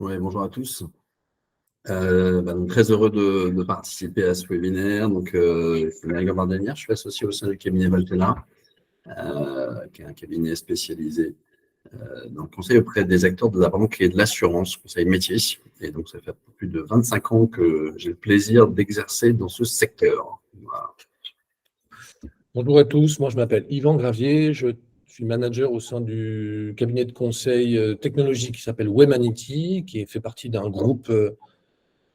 Ouais, bonjour à tous. Donc, très heureux de participer à ce webinaire. Donc, je suis Marie Bardanière, je suis associé au sein du cabinet Valtella, qui est un cabinet spécialisé dans le conseil auprès des acteurs de la banque et de l'assurance, conseil métier. Et donc, ça fait plus de 25 ans que j'ai le plaisir d'exercer dans ce secteur. Voilà. Bonjour à tous, moi je m'appelle Yvan Gravier, je suis manager au sein du cabinet de conseil technologique qui s'appelle Webmanity, qui fait partie d'un groupe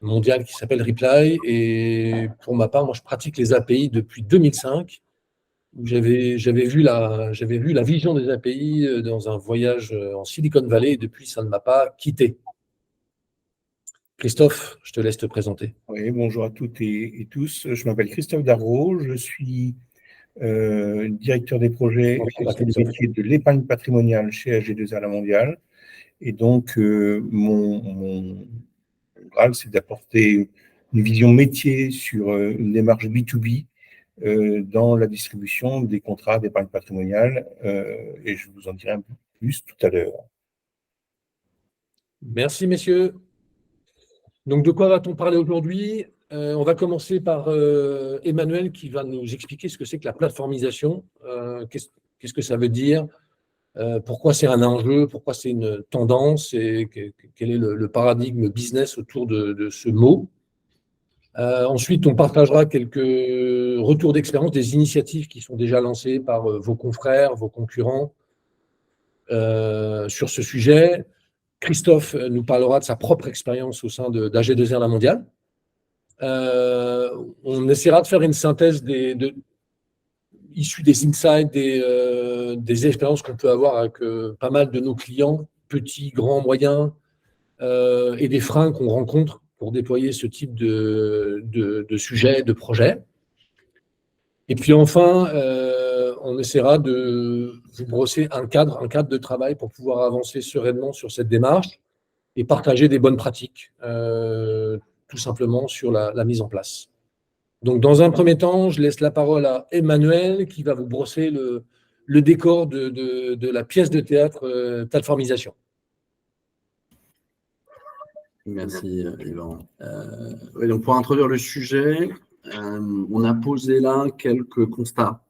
mondial qui s'appelle Reply. Et pour ma part, moi je pratique les API depuis 2005, où j'avais vu la vision des API dans un voyage en Silicon Valley, et depuis ça ne m'a pas quitté. Christophe, je te laisse te présenter. Oui, bonjour à toutes et tous. Je m'appelle Christophe Darro, je suis directeur des projets métier de l'épargne patrimoniale chez AG2R La Mondiale. Et donc, mon Graal, c'est d'apporter une vision métier sur une démarche B2B dans la distribution des contrats d'épargne patrimoniale. Et je vous en dirai un peu plus tout à l'heure. Merci, messieurs. Donc, de quoi va-t-on parler aujourd'hui ? On va commencer par Emmanuel qui va nous expliquer ce que c'est que la plateformisation, qu'est-ce que ça veut dire, pourquoi c'est un enjeu, pourquoi c'est une tendance et quel est le paradigme business autour de ce mot. Ensuite, on partagera quelques retours d'expérience des initiatives qui sont déjà lancées par vos confrères, vos concurrents sur ce sujet. Christophe nous parlera de sa propre expérience au sein d'AG2R La Mondiale. On essaiera de faire une synthèse issue des insights, des expériences qu'on peut avoir avec pas mal de nos clients, petits, grands, moyens, et des freins qu'on rencontre pour déployer ce type de sujet, de projet. Et puis enfin, on essaiera de vous brosser un cadre de travail pour pouvoir avancer sereinement sur cette démarche et partager des bonnes pratiques, tout simplement sur la mise en place. Donc, dans un premier temps, je laisse la parole à Emmanuel qui va vous brosser le décor de la pièce de théâtre plateformisation. Merci, Yvan. Oui, donc pour introduire le sujet, on a posé là quelques constats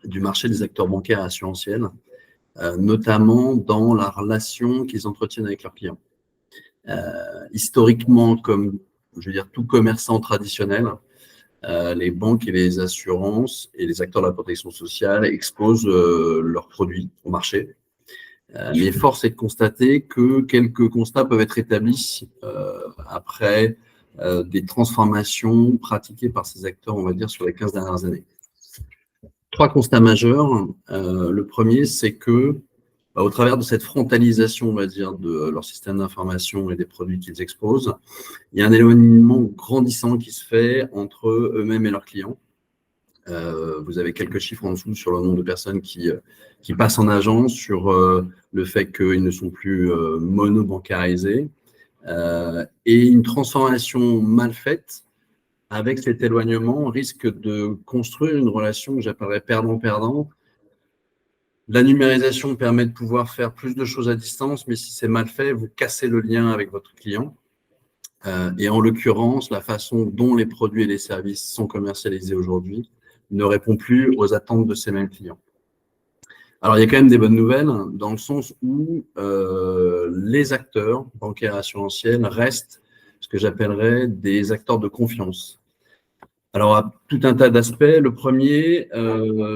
du marché des acteurs bancaires et assurantiels, notamment dans la relation qu'ils entretiennent avec leurs clients. Historiquement, comme je veux dire tout commerçant traditionnel, les banques et les assurances et les acteurs de la protection sociale exposent leurs produits au marché. Mais force est de constater que quelques constats peuvent être établis après des transformations pratiquées par ces acteurs, on va dire, sur les 15 dernières années. 3 constats majeurs. Le premier, c'est que au travers de cette frontalisation, on va dire, de leur système d'information et des produits qu'ils exposent, il y a un éloignement grandissant qui se fait entre eux-mêmes et leurs clients. Vous avez quelques chiffres en dessous sur le nombre de personnes qui passent en agence, sur le fait qu'ils ne sont plus mono-bancarisés, et une transformation mal faite avec cet éloignement risque de construire une relation que j'appellerais perdant-perdant. La numérisation permet de pouvoir faire plus de choses à distance, mais si c'est mal fait, vous cassez le lien avec votre client. Et en l'occurrence, la façon dont les produits et les services sont commercialisés aujourd'hui ne répond plus aux attentes de ces mêmes clients. Alors, il y a quand même des bonnes nouvelles, dans le sens où les acteurs bancaires assurantiels restent ce que j'appellerais des acteurs de confiance. Alors, à tout un tas d'aspects. Le premier,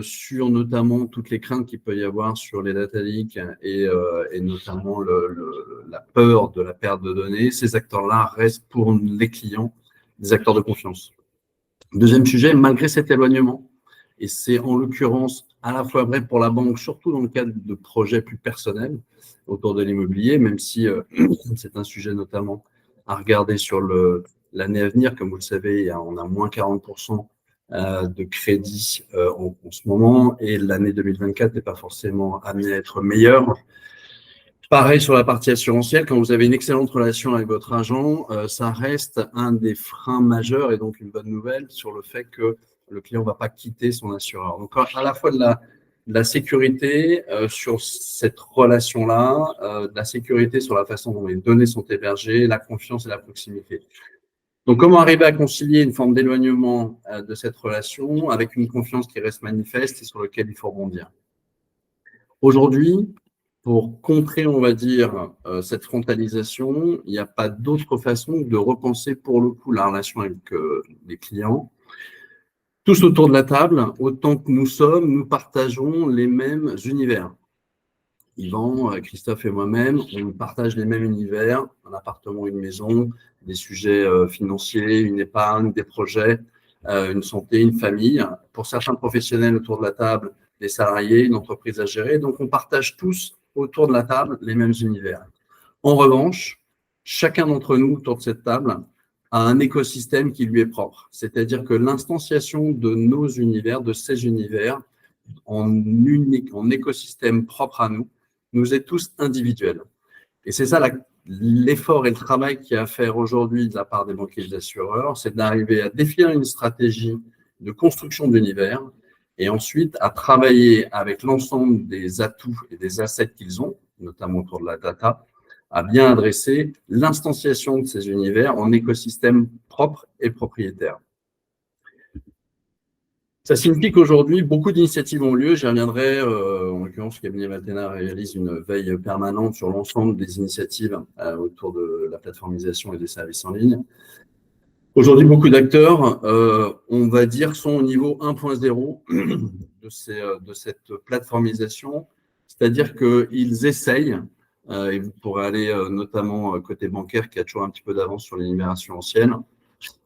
sur notamment toutes les craintes qu'il peut y avoir sur les data leaks et notamment la peur de la perte de données, ces acteurs-là restent pour les clients des acteurs de confiance. Deuxième sujet, malgré cet éloignement, et c'est en l'occurrence à la fois vrai pour la banque, surtout dans le cadre de projets plus personnels autour de l'immobilier, même si c'est un sujet notamment à regarder sur l'année à venir. Comme vous le savez, on a moins 40% de crédit en ce moment, et l'année 2024 n'est pas forcément amenée à être meilleure. Pareil sur la partie assurantielle, quand vous avez une excellente relation avec votre agent, ça reste un des freins majeurs, et donc une bonne nouvelle sur le fait que le client ne va pas quitter son assureur. Donc, à la fois de de la sécurité sur cette relation-là, de la sécurité sur la façon dont les données sont hébergées, la confiance et la proximité. Donc, comment arriver à concilier une forme d'éloignement de cette relation avec une confiance qui reste manifeste et sur laquelle il faut rebondir. Aujourd'hui, pour contrer, on va dire, cette frontalisation, il n'y a pas d'autre façon que de repenser pour le coup la relation avec les clients. Tous autour de la table, autant que nous sommes, nous partageons les mêmes univers. Yvan, Christophe et moi-même, on partage les mêmes univers, un appartement, une maison, des sujets financiers, une épargne, des projets, une santé, une famille. Pour certains professionnels autour de la table, des salariés, une entreprise à gérer. Donc, on partage tous autour de la table les mêmes univers. En revanche, chacun d'entre nous autour de cette table a un écosystème qui lui est propre. C'est-à-dire que l'instanciation de nos univers, de ces univers, en écosystème propre à nous, nous est tous individuels. Et c'est ça l'effort et le travail qu'il y a à faire aujourd'hui de la part des banquiers et des assureurs, c'est d'arriver à définir une stratégie de construction d'univers et ensuite à travailler avec l'ensemble des atouts et des assets qu'ils ont, notamment autour de la data, à bien adresser l'instanciation de ces univers en écosystème propre et propriétaire. Ça signifie qu'aujourd'hui, beaucoup d'initiatives ont lieu. J'y reviendrai. En l'occurrence, le cabinet Matena réalise une veille permanente sur l'ensemble des initiatives autour de la plateformisation et des services en ligne. Aujourd'hui, beaucoup d'acteurs, on va dire, sont au niveau 1.0 de cette plateformisation, c'est-à-dire qu'ils essayent, et vous pourrez aller notamment côté bancaire qui a toujours un petit peu d'avance sur les libérations anciennes,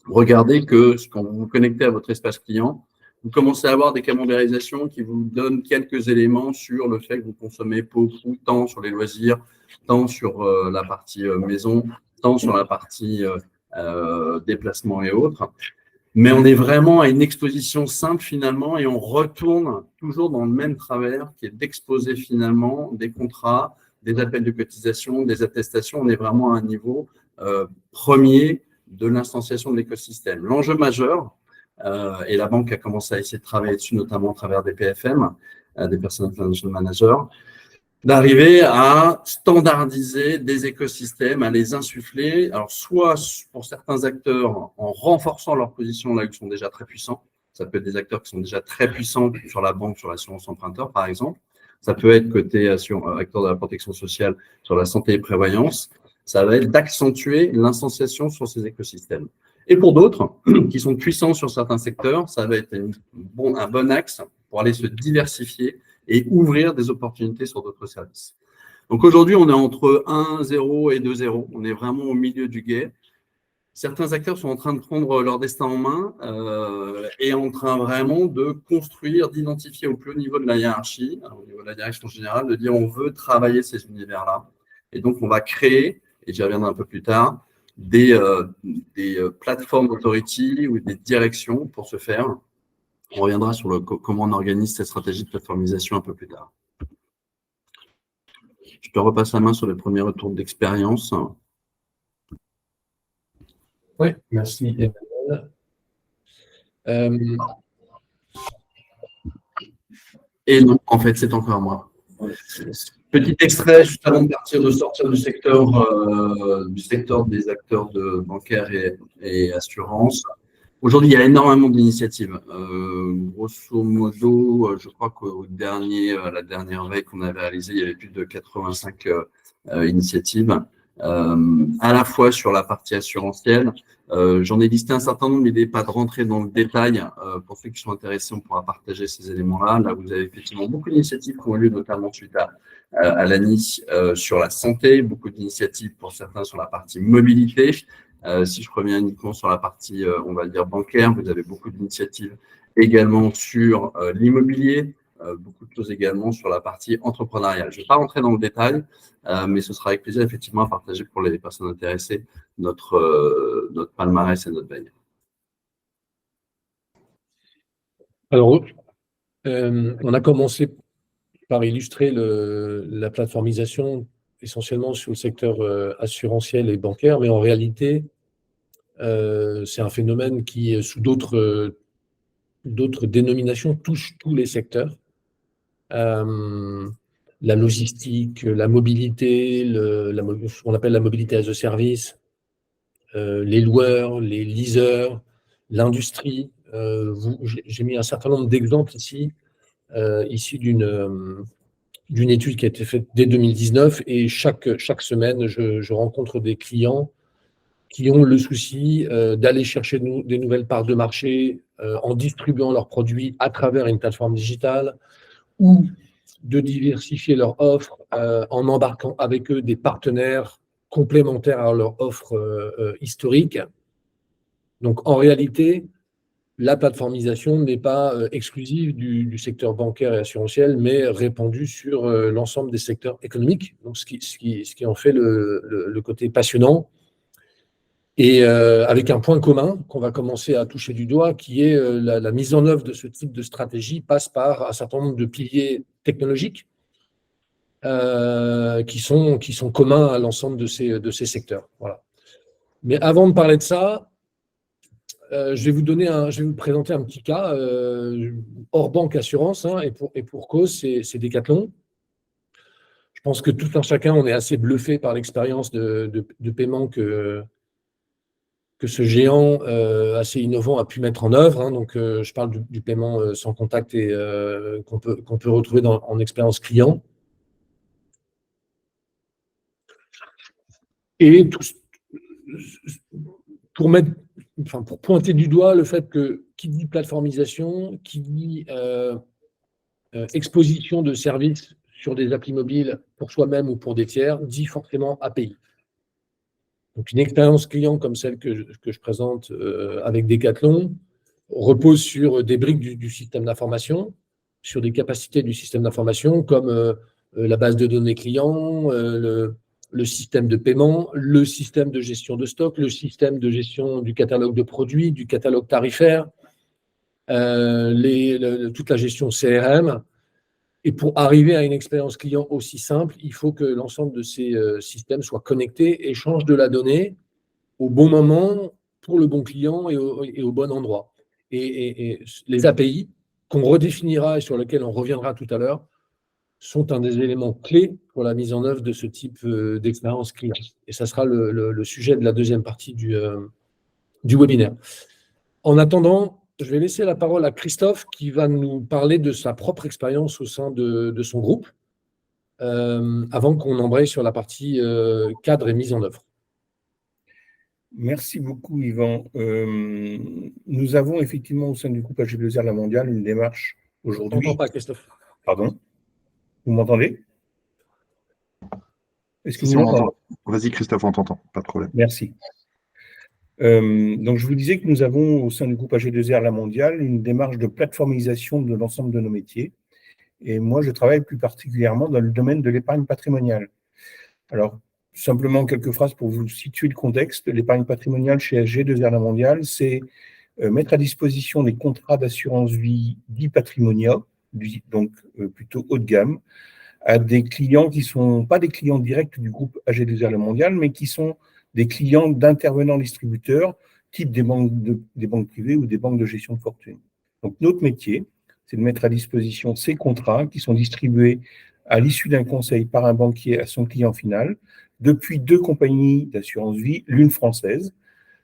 regardez que quand vous vous connectez à votre espace client, vous commencez à avoir des camembérisations qui vous donnent quelques éléments sur le fait que vous consommez beaucoup, tant sur les loisirs, tant sur la partie maison, tant sur la partie déplacement et autres. Mais on est vraiment à une exposition simple finalement et on retourne toujours dans le même travers qui est d'exposer finalement des contrats, des appels de cotisation, des attestations. On est vraiment à un niveau premier de l'instanciation de l'écosystème. L'enjeu majeur, et la banque a commencé à essayer de travailler dessus, notamment à travers des PFM, des Personal Financial Managers, d'arriver à standardiser des écosystèmes, à les insuffler, alors soit pour certains acteurs en renforçant leur position là où ils sont déjà très puissants, ça peut être des acteurs qui sont déjà très puissants sur la banque, sur l'assurance emprunteur par exemple, ça peut être côté acteur de la protection sociale sur la santé et prévoyance, ça va être d'accentuer l'instanciation sur ces écosystèmes. Et pour d'autres, qui sont puissants sur certains secteurs, ça va être un bon axe pour aller se diversifier et ouvrir des opportunités sur d'autres services. Donc aujourd'hui, on est entre 1,0 et 2,0. On est vraiment au milieu du gué. Certains acteurs sont en train de prendre leur destin en main et en train vraiment de construire, d'identifier au plus haut niveau de la hiérarchie, au niveau de la direction générale, de dire on veut travailler ces univers-là. Et donc, on va créer, et j'y reviendrai un peu plus tard, des plateformes d'autority ou des directions pour ce faire. On reviendra sur comment on organise cette stratégie de plateformisation un peu plus tard. Je te repasse la main sur les premiers retours d'expérience. Oui, merci Emmanuel. Et non, en fait, c'est encore moi. Petit extrait, juste avant de sortir du secteur des acteurs bancaires et assurances. Aujourd'hui, il y a énormément d'initiatives. Grosso modo, je crois la dernière veille qu'on avait réalisée, il y avait plus de 85 initiatives, à la fois sur la partie assurantielle. J'en ai listé un certain nombre, mais il n'est pas de rentrer dans le détail. Pour ceux qui sont intéressés, on pourra partager ces éléments-là. Là, vous avez effectivement beaucoup d'initiatives qui ont lieu, notamment suite à l'ANI sur la santé, beaucoup d'initiatives pour certains sur la partie mobilité. Si je reviens uniquement sur la partie, on va dire, bancaire, vous avez beaucoup d'initiatives également sur l'immobilier, beaucoup de choses également sur la partie entrepreneuriale. Je ne vais pas rentrer dans le détail, mais ce sera avec plaisir effectivement à partager pour les personnes intéressées notre palmarès et notre veille. Alors, on a commencé par illustrer la plateformisation essentiellement sur le secteur assurantiel et bancaire, mais en réalité, c'est un phénomène qui, sous d'autres dénominations, touche tous les secteurs. la logistique, la mobilité, ce qu'on appelle la mobilité as a service, les loueurs, les leasers, l'industrie. J'ai mis un certain nombre d'exemples ici, issus d'une étude qui a été faite dès 2019, et chaque semaine, je rencontre des clients qui ont le souci d'aller chercher des nouvelles parts de marché en distribuant leurs produits à travers une plateforme digitale, ou de diversifier leur offre en embarquant avec eux des partenaires complémentaires à leur offre historique. Donc, en réalité, la plateformisation n'est pas exclusive du secteur bancaire et assurantiel, mais répandue sur l'ensemble des secteurs économiques, donc ce qui en fait le côté passionnant. Et avec un point commun qu'on va commencer à toucher du doigt, qui est la mise en œuvre de ce type de stratégie passe par un certain nombre de piliers technologiques qui sont communs à l'ensemble de ces secteurs. Voilà. Mais avant de parler de ça, je vais vous présenter un petit cas hors banque assurance, hein, et pour cause, c'est Decathlon. Je pense que tout un chacun, on est assez bluffé par l'expérience de paiement que ce géant assez innovant a pu mettre en œuvre. Hein. Donc, je parle du paiement sans contact et qu'on peut retrouver en expérience client. Et pour pointer du doigt le fait que qui dit plateformisation, qui dit exposition de services sur des applis mobiles pour soi-même ou pour des tiers, dit forcément API. Donc, une expérience client comme celle que je présente avec Decathlon repose sur des briques du système d'information, sur des capacités du système d'information comme la base de données client, le système de paiement, le système de gestion de stock, le système de gestion du catalogue de produits, du catalogue tarifaire, toute la gestion CRM. Et pour arriver à une expérience client aussi simple, il faut que l'ensemble de ces systèmes soient connectés, échangent de la donnée au bon moment, pour le bon client et au bon endroit. Et les API, qu'on redéfinira et sur lesquels on reviendra tout à l'heure, sont un des éléments clés pour la mise en œuvre de ce type d'expérience client. Et ça sera le sujet de la deuxième partie du webinaire. En attendant, je vais laisser la parole à Christophe qui va nous parler de sa propre expérience au sein de son groupe, avant qu'on embraye sur la partie cadre et mise en œuvre. Merci beaucoup, Yvan. Nous avons effectivement au sein du groupe AG2R La Mondiale une démarche aujourd'hui. Je ne t'entends pas, Christophe. Pardon? Vous m'entendez? Est-ce que vous m'entendez? Vas-y, Christophe, on t'entend, pas de problème. Merci. Donc, je vous disais que nous avons au sein du groupe AG2R La Mondiale une démarche de plateformisation de l'ensemble de nos métiers. Et moi, je travaille plus particulièrement dans le domaine de l'épargne patrimoniale. Alors, simplement quelques phrases pour vous situer le contexte. L'épargne patrimoniale chez AG2R La Mondiale, c'est mettre à disposition des contrats d'assurance vie dits patrimoniaux, donc plutôt haut de gamme, à des clients qui ne sont pas des clients directs du groupe AG2R La Mondiale, mais qui sont des clients d'intervenants distributeurs, type des banques privées ou des banques de gestion de fortune. Donc, notre métier, c'est de mettre à disposition ces contrats qui sont distribués à l'issue d'un conseil par un banquier à son client final, depuis 2 compagnies d'assurance vie, l'une française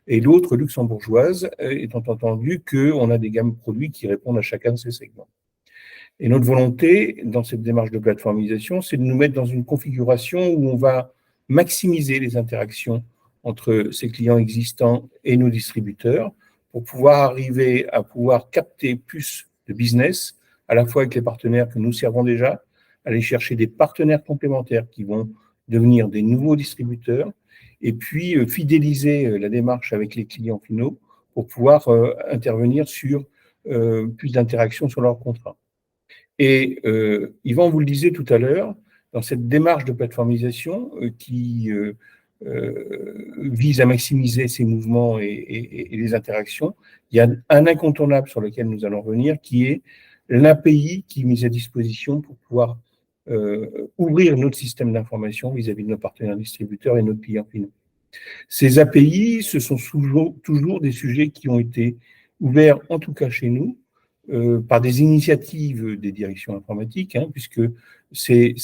et l'autre luxembourgeoise, étant entendu qu'on a des gammes de produits qui répondent à chacun de ces segments. Et notre volonté, dans cette démarche de plateformisation, c'est de nous mettre dans une configuration où on va maximiser les interactions entre ces clients existants et nos distributeurs pour pouvoir arriver à pouvoir capter plus de business, à la fois avec les partenaires que nous servons déjà, aller chercher des partenaires complémentaires qui vont devenir des nouveaux distributeurs, et puis fidéliser la démarche avec les clients finaux pour pouvoir intervenir sur plus d'interactions sur leurs contrats. Et Yvan vous le disait tout à l'heure, dans cette démarche de plateformisation qui vise à maximiser ces mouvements et les interactions, il y a un incontournable sur lequel nous allons revenir, qui est l'API qui est mise à disposition pour pouvoir ouvrir notre système d'information vis-à-vis de nos partenaires distributeurs et nos clients finaux. Ces API, ce sont toujours des sujets qui ont été ouverts, en tout cas chez nous, par des initiatives des directions informatiques, hein, puisque c'est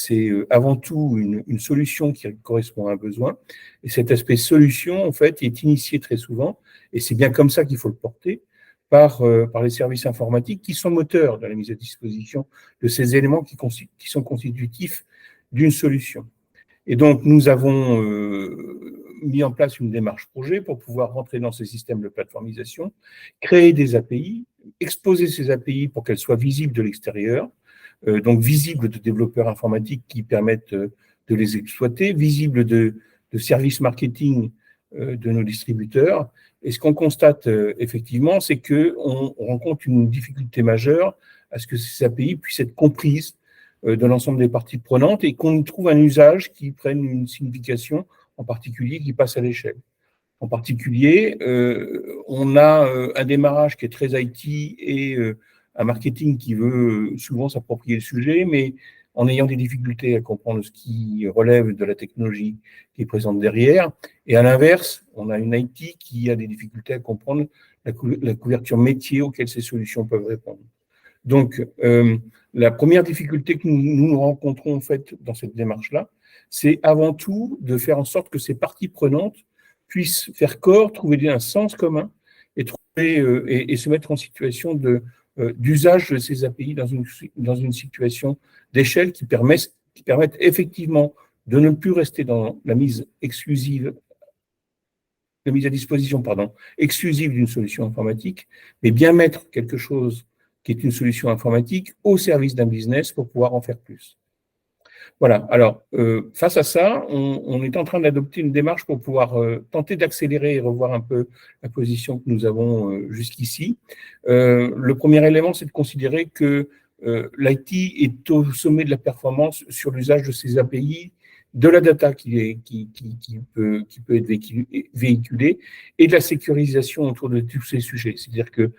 avant tout une solution qui correspond à un besoin. Et cet aspect solution, en fait, est initié très souvent, et c'est bien comme ça qu'il faut le porter, par les services informatiques qui sont moteurs de la mise à disposition de ces éléments qui sont constitutifs d'une solution. Et donc, nous avons mis en place une démarche projet pour pouvoir rentrer dans ces systèmes de plateformisation, créer des API, exposer ces API pour qu'elles soient visibles de l'extérieur, donc visibles de développeurs informatiques qui permettent de les exploiter, visibles de services marketing de nos distributeurs. Et ce qu'on constate effectivement, c'est qu'on rencontre une difficulté majeure à ce que ces API puissent être comprises de l'ensemble des parties prenantes et qu'on trouve un usage qui prenne une signification en particulier qui passe à l'échelle. En particulier, on a un démarrage qui est très IT et un marketing qui veut souvent s'approprier le sujet, mais en ayant des difficultés à comprendre ce qui relève de la technologie qui est présente derrière. Et à l'inverse, on a une IT qui a des difficultés à comprendre la couverture métier auquel ces solutions peuvent répondre. Donc, la première difficulté que nous rencontrons en fait dans cette démarche-là, c'est avant tout de faire en sorte que ces parties prenantes puissent faire corps, trouver un sens commun et se mettre en situation d'usage de ces API dans une situation d'échelle qui permettent effectivement de ne plus rester dans la mise à disposition, exclusive d'une solution informatique, mais bien mettre quelque chose qui est une solution informatique au service d'un business pour pouvoir en faire plus. Voilà, alors, face à ça, on est en train d'adopter une démarche pour pouvoir tenter d'accélérer et revoir un peu la position que nous avons jusqu'ici. Le premier élément, c'est de considérer que l'IT est au sommet de la performance sur l'usage de ces API, de la data qui peut être véhiculée et de la sécurisation autour de tous ces sujets. C'est-à-dire que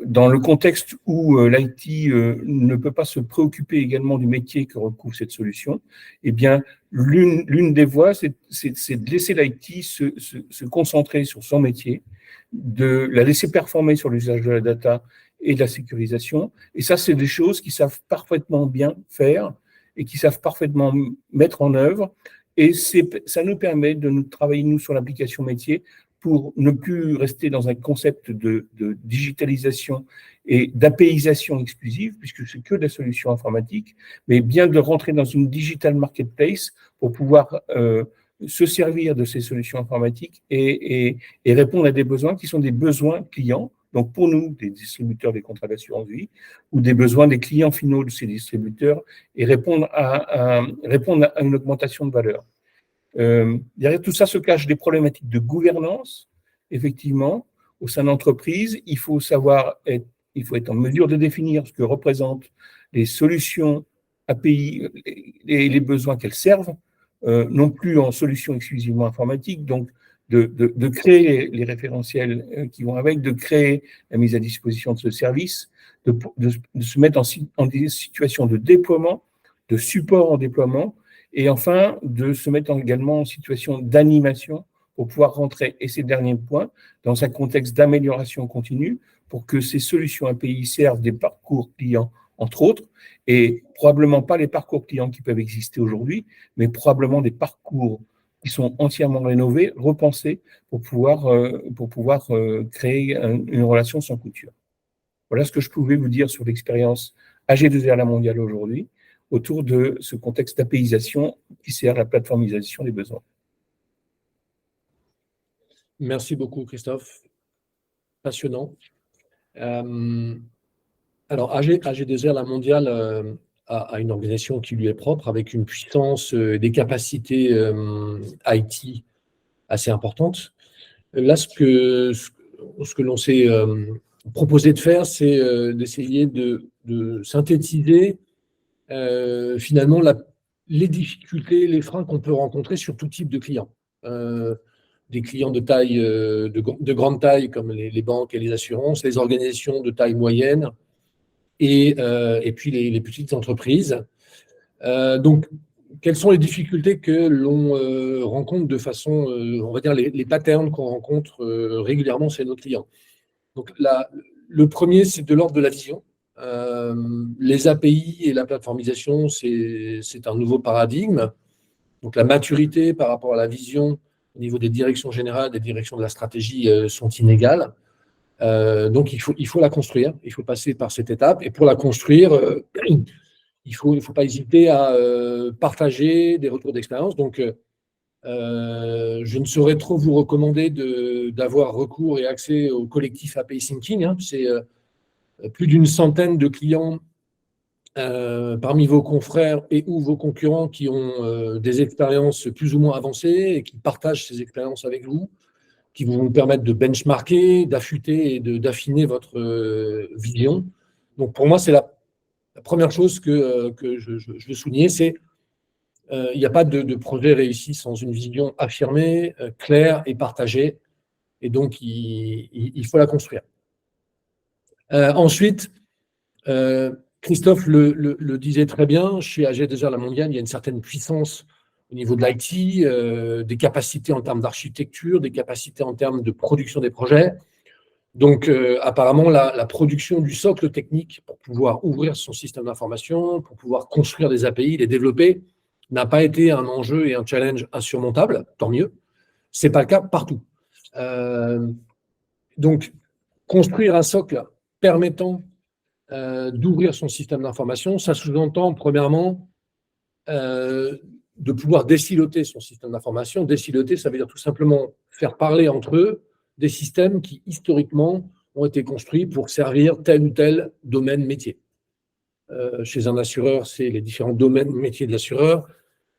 dans le contexte où l'IT ne peut pas se préoccuper également du métier que recouvre cette solution, eh bien, l'une des voies, c'est de laisser l'IT se concentrer sur son métier, de la laisser performer sur l'usage de la data et de la sécurisation. Et ça, c'est des choses qu'ils savent parfaitement bien faire et qu'ils savent parfaitement mettre en œuvre. Et ça nous permet de nous travailler, nous, sur l'application métier pour ne plus rester dans un concept de digitalisation et d'APIsation exclusive, puisque c'est que de la solution informatique, mais bien de rentrer dans une digital marketplace pour pouvoir se servir de ces solutions informatiques et répondre à des besoins qui sont des besoins clients, donc pour nous, des distributeurs des contrats d'assurance vie, ou des besoins des clients finaux de ces distributeurs, et répondre à une augmentation de valeur. Derrière tout ça se cachent des problématiques de gouvernance, effectivement, au sein d'entreprises. Il faut être en mesure de définir ce que représentent les solutions API et les besoins qu'elles servent, non plus en solutions exclusivement informatiques, donc de créer les référentiels qui vont avec, de créer la mise à disposition de ce service, de se mettre en des situations de déploiement, de support en déploiement, et enfin, de se mettre également en situation d'animation pour pouvoir rentrer, et ces derniers points, dans un contexte d'amélioration continue pour que ces solutions API servent des parcours clients, entre autres, et probablement pas les parcours clients qui peuvent exister aujourd'hui, mais probablement des parcours qui sont entièrement rénovés, repensés pour pouvoir créer une relation sans couture. Voilà ce que je pouvais vous dire sur l'expérience AG2R La Mondiale aujourd'hui, autour de ce contexte d'APIsation qui sert à la plateformisation des besoins. Merci beaucoup, Christophe. Passionnant. Alors, AG2R La Mondiale a une organisation qui lui est propre, avec une puissance, des capacités IT assez importantes. Là, ce que l'on s'est proposé de faire, c'est d'essayer de synthétiser finalement les difficultés, les freins qu'on peut rencontrer sur tout type de clients. Des clients de taille, de grande taille comme les banques et les assurances, les organisations de taille moyenne et puis les petites entreprises. Donc, quelles sont les difficultés que l'on rencontre de façon, on va dire, les patterns qu'on rencontre régulièrement chez nos clients. Donc, Le premier, c'est de l'ordre de la vision. Les API et la plateformisation, c'est un nouveau paradigme. Donc, la maturité par rapport à la vision au niveau des directions générales, des directions de la stratégie sont inégales. Donc, il faut la construire. Il faut passer par cette étape. Et pour la construire, il ne faut pas hésiter à partager des retours d'expérience. Donc, je ne saurais trop vous recommander d'avoir recours et accès au collectif API Thinking. Hein. C'est plus d'une centaine de clients parmi vos confrères et ou vos concurrents qui ont des expériences plus ou moins avancées et qui partagent ces expériences avec vous, qui vont vous permettre de benchmarker, d'affûter et d'affiner votre vision. Donc, pour moi, c'est la première chose que je veux souligner, c'est il n'y a pas de projet réussi sans une vision affirmée, claire et partagée. Et donc, il faut la construire. Ensuite, Christophe le disait très bien, chez AG2R La Mondiale, il y a une certaine puissance au niveau de l'IT, des capacités en termes d'architecture, des capacités en termes de production des projets. Donc, apparemment, la production du socle technique pour pouvoir ouvrir son système d'information, pour pouvoir construire des API, les développer, n'a pas été un enjeu et un challenge insurmontable, tant mieux. Ce n'est pas le cas partout. Donc, construire un socle permettant d'ouvrir son système d'information, ça sous-entend, premièrement, de pouvoir désiloter son système d'information. Désiloter, ça veut dire tout simplement faire parler entre eux des systèmes qui, historiquement, ont été construits pour servir tel ou tel domaine métier. Chez un assureur, c'est les différents domaines métiers de l'assureur.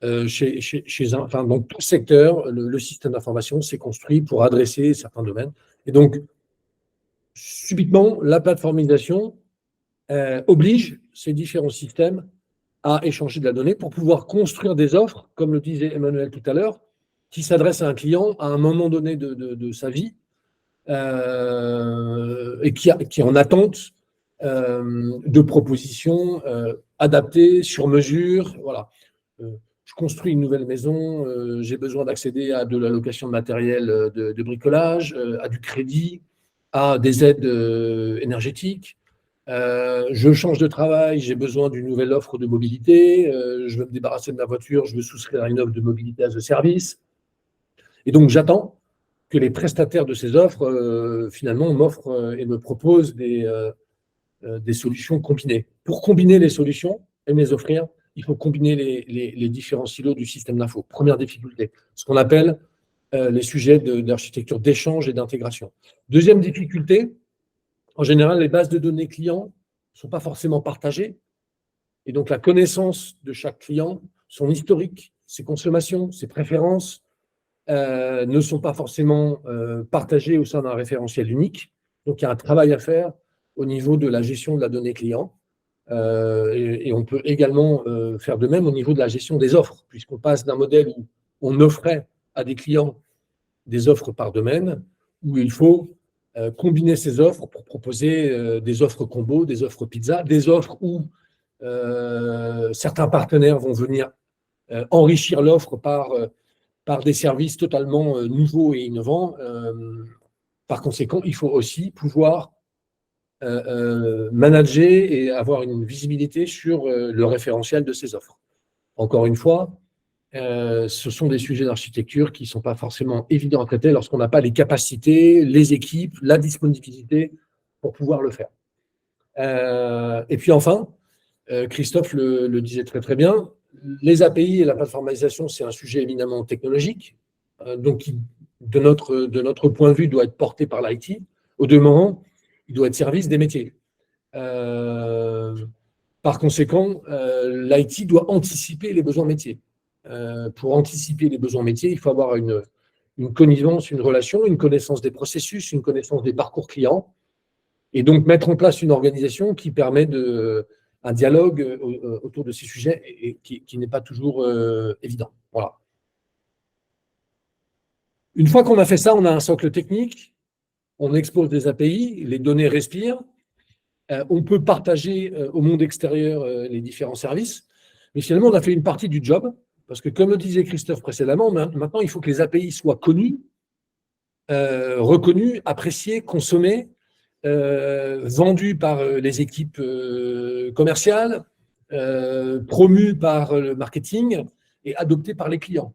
Dans tout secteur, le système d'information s'est construit pour adresser certains domaines. Et donc, subitement, la plateformisation oblige ces différents systèmes à échanger de la donnée pour pouvoir construire des offres, comme le disait Emmanuel tout à l'heure, qui s'adressent à un client à un moment donné de sa vie et qui est en attente de propositions adaptées, sur mesure. Voilà. Je construis une nouvelle maison, j'ai besoin d'accéder à de la location de matériel de bricolage, à du crédit, à des aides énergétiques. Je change de travail, j'ai besoin d'une nouvelle offre de mobilité, je veux me débarrasser de ma voiture, je veux souscrire à une offre de mobilité as a service. Et donc, j'attends que les prestataires de ces offres, finalement, m'offrent et me proposent des solutions combinées. Pour combiner les solutions et me les offrir, il faut combiner les différents silos du système d'info. Première difficulté, ce qu'on appelle les sujets d'architecture d'échange et d'intégration. Deuxième difficulté, en général, les bases de données clients ne sont pas forcément partagées. Et donc, la connaissance de chaque client, son historique, ses consommations, ses préférences, ne sont pas forcément partagées au sein d'un référentiel unique. Donc, il y a un travail à faire au niveau de la gestion de la donnée client. Et on peut également faire de même au niveau de la gestion des offres, puisqu'on passe d'un modèle où on offrait à des clients des offres par domaine, où il faut combiner ces offres pour proposer des offres combo, des offres pizza, des offres où certains partenaires vont venir enrichir l'offre par des services totalement nouveaux et innovants. Par conséquent, il faut aussi pouvoir manager et avoir une visibilité sur le référentiel de ces offres. Encore une fois, ce sont des sujets d'architecture qui ne sont pas forcément évidents à traiter lorsqu'on n'a pas les capacités, les équipes, la disponibilité pour pouvoir le faire. Et puis enfin, Christophe le disait très très bien, les API et la plateformisation, c'est un sujet éminemment technologique, donc qui, de notre point de vue, doit être porté par l'IT. Au demeurant, il doit être service des métiers. Par conséquent, l'IT doit anticiper les besoins métiers. Pour anticiper les besoins métiers, il faut avoir une connivence, une relation, une connaissance des processus, une connaissance des parcours clients, et donc mettre en place une organisation qui permet un dialogue autour de ces sujets et qui n'est pas toujours évident. Voilà. Une fois qu'on a fait ça, on a un socle technique, on expose des API, les données respirent, on peut partager au monde extérieur les différents services, mais finalement, on a fait une partie du job, parce que comme le disait Christophe précédemment, maintenant, il faut que les API soient connues, reconnues, appréciées, consommées, vendu par les équipes commerciales, promu par le marketing et adopté par les clients.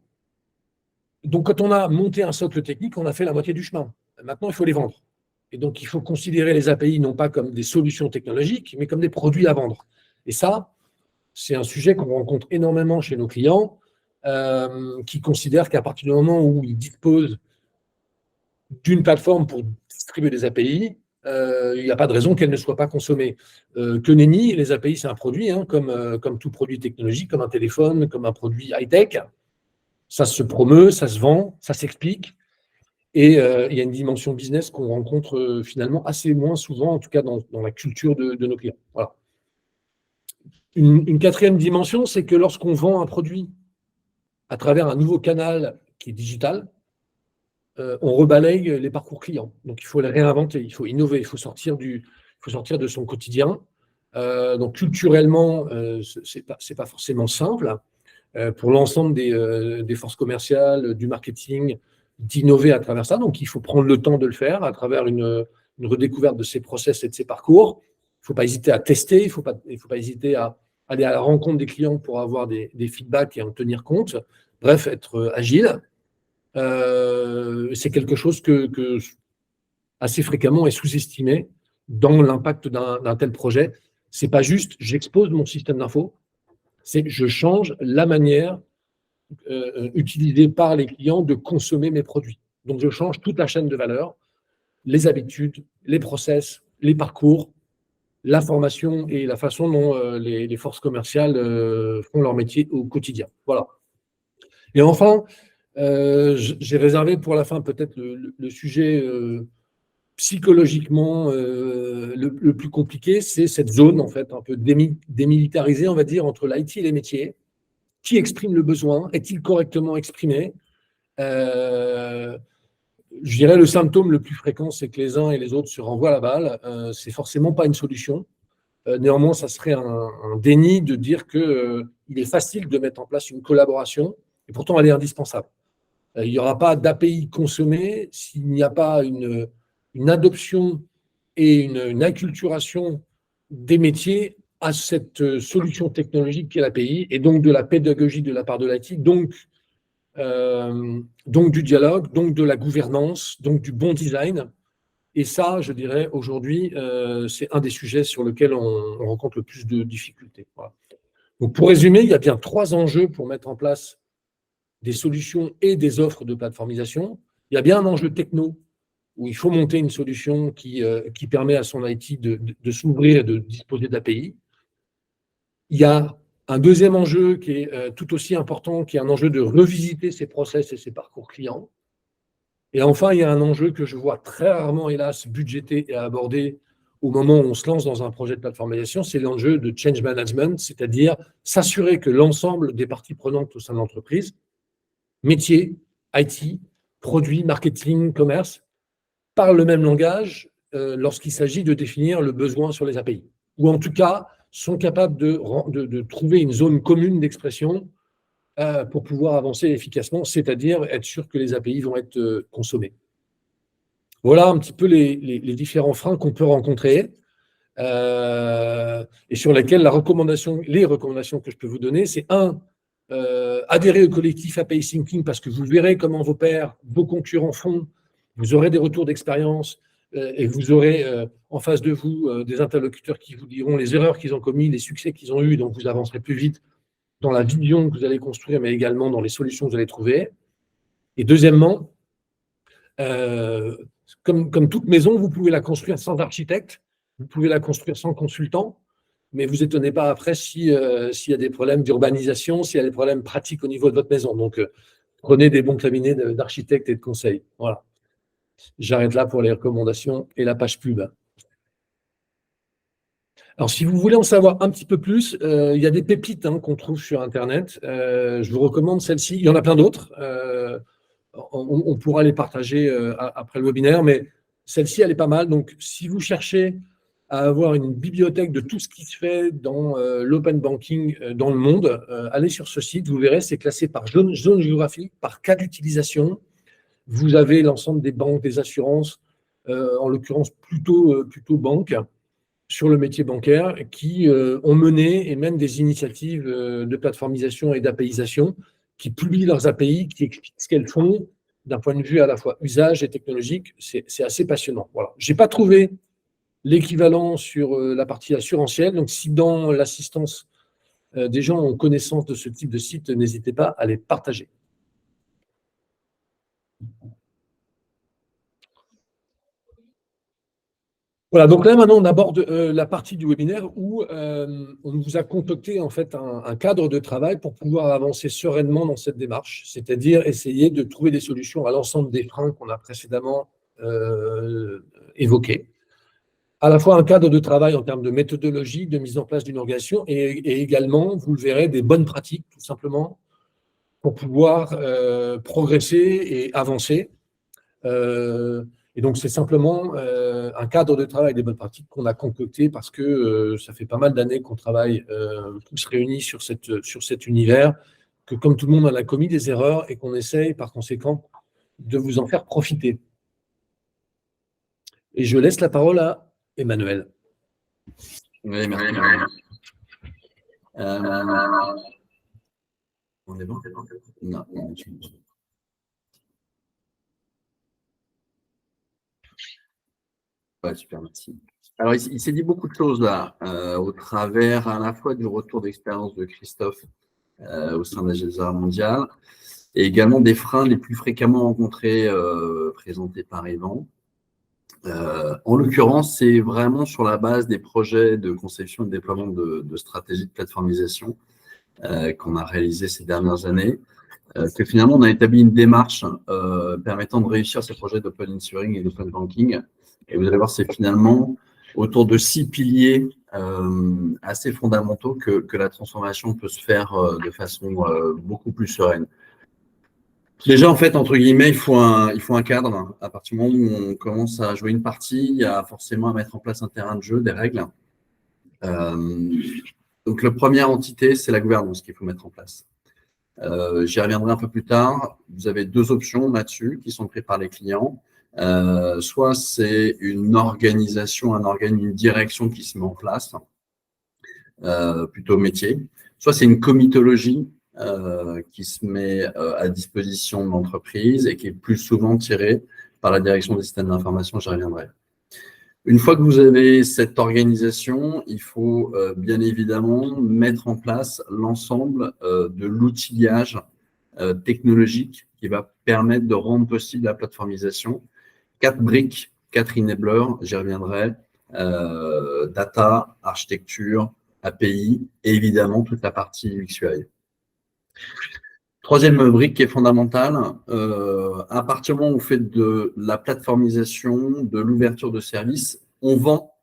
Donc, quand on a monté un socle technique, on a fait la moitié du chemin. Maintenant, il faut les vendre. Et donc, il faut considérer les API non pas comme des solutions technologiques, mais comme des produits à vendre. Et ça, c'est un sujet qu'on rencontre énormément chez nos clients qui considèrent qu'à partir du moment où ils disposent d'une plateforme pour distribuer des API, il n'y a pas de raison qu'elles ne soient pas consommées. Que nenni, les API, c'est un produit, hein, comme tout produit technologique, comme un téléphone, comme un produit high-tech. Ça se promeut, ça se vend, ça s'explique. Et il y a une dimension business qu'on rencontre finalement assez moins souvent, en tout cas dans la culture de nos clients. Voilà. Une quatrième dimension, c'est que lorsqu'on vend un produit à travers un nouveau canal qui est digital, on rebalaye les parcours clients. Donc, il faut les réinventer, il faut innover, il faut sortir de son quotidien. Donc, culturellement, c'est pas forcément simple pour l'ensemble des forces commerciales, du marketing, d'innover à travers ça. Donc, il faut prendre le temps de le faire à travers une redécouverte de ses process et de ses parcours. Il ne faut pas hésiter à tester, il ne faut pas hésiter à aller à la rencontre des clients pour avoir des feedbacks et en tenir compte. Bref, être agile. C'est quelque chose que assez fréquemment est sous-estimé dans l'impact d'un tel projet. Ce n'est pas juste j'expose mon système d'info, c'est je change la manière utilisée par les clients de consommer mes produits. Donc, je change toute la chaîne de valeur, les habitudes, les process, les parcours, la formation et la façon dont les forces commerciales font leur métier au quotidien. Voilà. Et enfin, j'ai réservé pour la fin peut-être le sujet psychologiquement le plus compliqué, c'est cette zone en fait un peu démilitarisée, on va dire, entre l'IT et les métiers. Qui exprime le besoin? Est-il correctement exprimé? Je dirais le symptôme le plus fréquent, c'est que les uns et les autres se renvoient la balle. C'est forcément pas une solution. Néanmoins, ça serait un déni de dire qu'il est facile de mettre en place une collaboration, et pourtant elle est indispensable. Il n'y aura pas d'API consommée s'il n'y a pas une adoption et une acculturation des métiers à cette solution technologique qu'est l'API, et donc de la pédagogie de la part de l'IT, donc du dialogue, donc de la gouvernance, donc du bon design. Et ça, je dirais, aujourd'hui, c'est un des sujets sur lesquels on rencontre le plus de difficultés. Voilà. Donc, pour résumer, il y a bien 3 enjeux pour mettre en place des solutions et des offres de plateformisation. Il y a bien un enjeu techno, où il faut monter une solution qui permet à son IT de s'ouvrir et de disposer d'API. Il y a un deuxième enjeu qui est tout aussi important, qui est un enjeu de revisiter ses process et ses parcours clients. Et enfin, il y a un enjeu que je vois très rarement, hélas, budgété et abordé au moment où on se lance dans un projet de plateformisation, c'est l'enjeu de change management, c'est-à-dire s'assurer que l'ensemble des parties prenantes au sein de l'entreprise, métier, IT, produits, marketing, commerce, parlent le même langage lorsqu'il s'agit de définir le besoin sur les API. Ou en tout cas, sont capables de trouver une zone commune d'expression pour pouvoir avancer efficacement, c'est-à-dire être sûr que les API vont être consommées. Voilà un petit peu les différents freins qu'on peut rencontrer et sur lesquels les recommandations que je peux vous donner, c'est adhérer au collectif API Thinking parce que vous verrez comment vos pairs, vos concurrents font, vous aurez des retours d'expérience et vous aurez en face de vous des interlocuteurs qui vous diront les erreurs qu'ils ont commises, les succès qu'ils ont eus, donc vous avancerez plus vite dans la vision que vous allez construire, mais également dans les solutions que vous allez trouver. Et deuxièmement, comme toute maison, vous pouvez la construire sans architecte, vous pouvez la construire sans consultant, mais vous étonnez pas après s'il y a des problèmes d'urbanisation, s'il y a des problèmes pratiques au niveau de votre maison. Donc, prenez des bons cabinets d'architectes et de conseils. Voilà. J'arrête là pour les recommandations et la page pub. Alors, si vous voulez en savoir un petit peu plus, il y a des pépites qu'on trouve sur Internet. Je vous recommande celle-ci. Il y en a plein d'autres. On pourra les partager après le webinaire, mais celle-ci, elle est pas mal. Donc, si vous cherchez à avoir une bibliothèque de tout ce qui se fait dans l'open banking dans le monde, allez sur ce site. Vous verrez, c'est classé par zone géographique, par cas d'utilisation. Vous avez l'ensemble des banques, des assurances, en l'occurrence plutôt banques, sur le métier bancaire, qui ont mené et mènent des initiatives de plateformisation et d'APIisation, qui publient leurs API, qui expliquent ce qu'elles font d'un point de vue à la fois usage et technologique. C'est assez passionnant. Voilà. Je n'ai pas trouvé l'équivalent sur la partie assurantielle. Donc, si dans l'assistance, des gens ont connaissance de ce type de site, n'hésitez pas à les partager. Voilà, donc là maintenant on aborde la partie du webinaire où on vous a concocté en fait un cadre de travail pour pouvoir avancer sereinement dans cette démarche, c'est-à-dire essayer de trouver des solutions à l'ensemble des freins qu'on a précédemment évoqués. À la fois un cadre de travail en termes de méthodologie, de mise en place d'une organisation et également, vous le verrez, des bonnes pratiques tout simplement pour pouvoir progresser et avancer. Et donc, c'est simplement un cadre de travail des bonnes pratiques qu'on a concocté parce que ça fait pas mal d'années qu'on travaille tous réunis sur cet univers, que comme tout le monde, on a commis des erreurs et qu'on essaye par conséquent de vous en faire profiter. Et je laisse la parole à Emmanuel. Oui, merci. On est bon? Non, ouais, super, merci. Alors, il s'est dit beaucoup de choses là, au travers à la fois du retour d'expérience de Christophe au sein de la GSA mondiale et également des freins les plus fréquemment rencontrés présentés par Yvan. En l'occurrence, c'est vraiment sur la base des projets de conception et de déploiement de stratégies de plateformisation qu'on a réalisé ces dernières années, que finalement on a établi une démarche permettant de réussir ces projets d'open insuring et d'open banking. Et vous allez voir, c'est finalement autour de 6 piliers assez fondamentaux que la transformation peut se faire de façon beaucoup plus sereine. Déjà, en fait, entre guillemets, il faut un cadre. À partir du moment où on commence à jouer une partie, il y a forcément à mettre en place un terrain de jeu, des règles. Donc, la première entité, c'est la gouvernance qu'il faut mettre en place. J'y reviendrai un peu plus tard. Vous avez 2 options là-dessus qui sont prises par les clients. Soit c'est une organisation, une direction qui se met en place, plutôt métier. Soit c'est une comitologie qui se met à disposition de l'entreprise et qui est plus souvent tirée par la direction des systèmes d'information, j'y reviendrai. Une fois que vous avez cette organisation, il faut bien évidemment mettre en place l'ensemble de l'outillage technologique qui va permettre de rendre possible la plateformisation. 4 briques, 4 enablers, j'y reviendrai, data, architecture, API et évidemment toute la partie UX/UI. Troisième brique qui est fondamentale, à partir du moment où vous faites de la plateformisation, de l'ouverture de services, on vend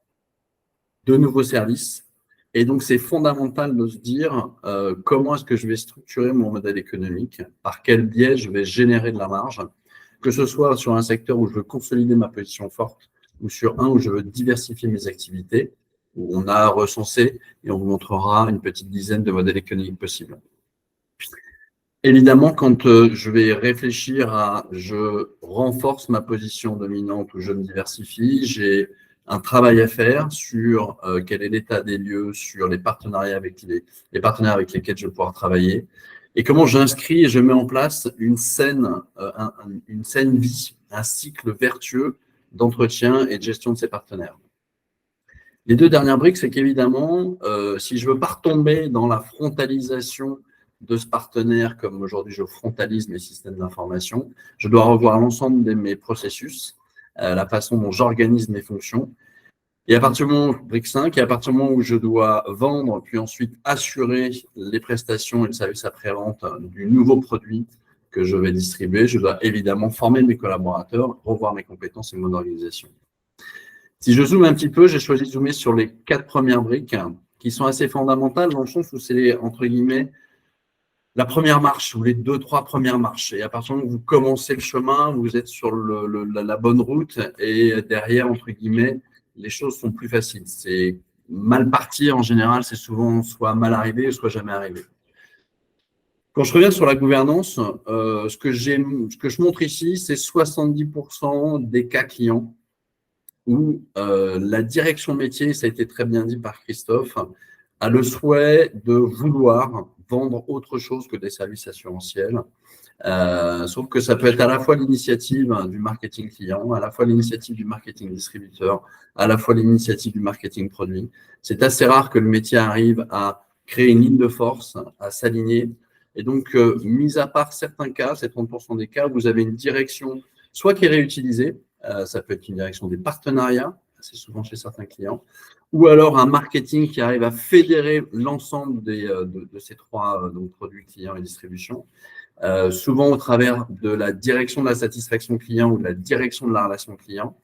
de nouveaux services. Et donc, c'est fondamental de se dire comment est-ce que je vais structurer mon modèle économique, par quel biais je vais générer de la marge, que ce soit sur un secteur où je veux consolider ma position forte ou sur un où je veux diversifier mes activités, où on a recensé et on vous montrera une petite dizaine de modèles économiques possibles. Évidemment, quand je vais réfléchir à je renforce ma position dominante ou je me diversifie, j'ai un travail à faire sur quel est l'état des lieux, sur les partenariats avec les partenaires avec lesquels je vais pouvoir travailler et comment j'inscris et je mets en place une saine vie, un cycle vertueux d'entretien et de gestion de ces partenaires. Les 2 dernières briques, c'est qu'évidemment, si je ne veux pas retomber dans la frontalisation de ce partenaire, comme aujourd'hui je frontalise mes systèmes d'information, je dois revoir l'ensemble de mes processus, la façon dont j'organise mes fonctions. Et à partir du moment, brique 5, et à partir du moment où je dois vendre, puis ensuite assurer les prestations et le service après-vente du nouveau produit que je vais distribuer, je dois évidemment former mes collaborateurs, revoir mes compétences et mon organisation. Si je zoome un petit peu, j'ai choisi de zoomer sur les 4 premières briques qui sont assez fondamentales dans le sens où c'est, entre guillemets, la première marche ou les 2-3 premières marches. Et à partir du moment où vous commencez le chemin, vous êtes sur la bonne route et derrière, entre guillemets, les choses sont plus faciles. C'est mal parti en général, c'est souvent soit mal arrivé, soit jamais arrivé. Quand je reviens sur la gouvernance, ce que je montre ici, c'est 70% des cas clients où la direction métier, ça a été très bien dit par Christophe, a le souhait de vouloir vendre autre chose que des services assurantiels. Sauf que ça peut être à la fois l'initiative du marketing client, à la fois l'initiative du marketing distributeur, à la fois l'initiative du marketing produit. C'est assez rare que le métier arrive à créer une ligne de force, à s'aligner. Et donc, mis à part certains cas, c'est 30% des cas, vous avez une direction, soit qui est réutilisée, ça peut être une direction des partenariats, c'est souvent chez certains clients, ou alors un marketing qui arrive à fédérer l'ensemble de ces trois donc, produits clients et distribution. Souvent au travers de la direction de la satisfaction client ou de la direction de la relation client.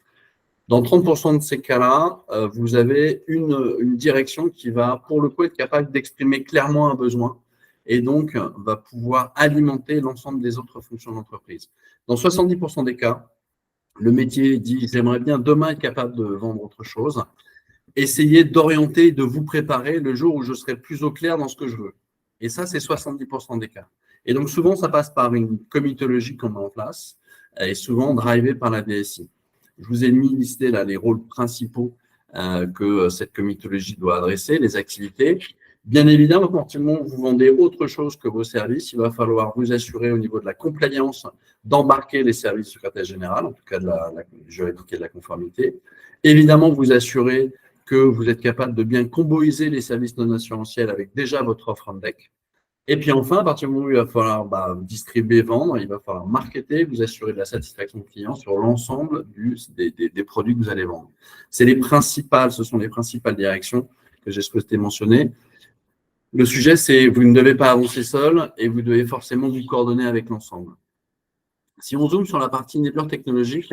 Dans 30% de ces cas-là, vous avez une direction qui va, pour le coup, être capable d'exprimer clairement un besoin et donc va pouvoir alimenter l'ensemble des autres fonctions de l'entreprise. Dans 70% des cas, le métier dit « j'aimerais bien demain être capable de vendre autre chose ». Essayez d'orienter, de vous préparer le jour où je serai plus au clair dans ce que je veux. Et ça, c'est 70% des cas. Et donc, souvent, ça passe par une comitologie qu'on met en place et souvent drivé par la DSI. Je vous ai mis listé là les rôles principaux que cette comitologie doit adresser, les activités. Bien évidemment, quand vous vendez autre chose que vos services, il va falloir vous assurer au niveau de la compliance d'embarquer les services du secrétaire général, en tout cas de la juridique et de la conformité. Évidemment, vous assurer que vous êtes capable de bien comboiser les services non assurantiels avec déjà votre offre en deck. Et puis enfin, à partir du moment où il va falloir distribuer, vendre, il va falloir marketer, vous assurer de la satisfaction client sur l'ensemble des produits que vous allez vendre. Ce sont les principales directions que j'ai souhaité mentionner. Le sujet, c'est vous ne devez pas avancer seul et vous devez forcément vous coordonner avec l'ensemble. Si on zoome sur la partie enabler technologique,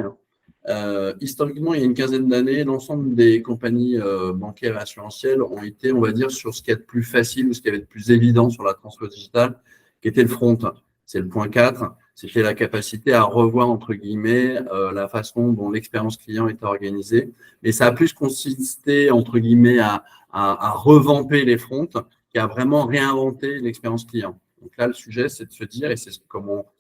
historiquement, il y a une quinzaine d'années, l'ensemble des compagnies bancaires et assurantielles ont été, on va dire, sur ce qui est de plus facile ou ce qui avait de plus évident sur la transformation digitale, qui était le front. C'est le point 4, c'était la capacité à revoir, entre guillemets, la façon dont l'expérience client était organisée. Mais ça a plus consisté, entre guillemets, à revamper les fronts qu'à vraiment réinventer l'expérience client. Donc là, le sujet, c'est de se dire, et c'est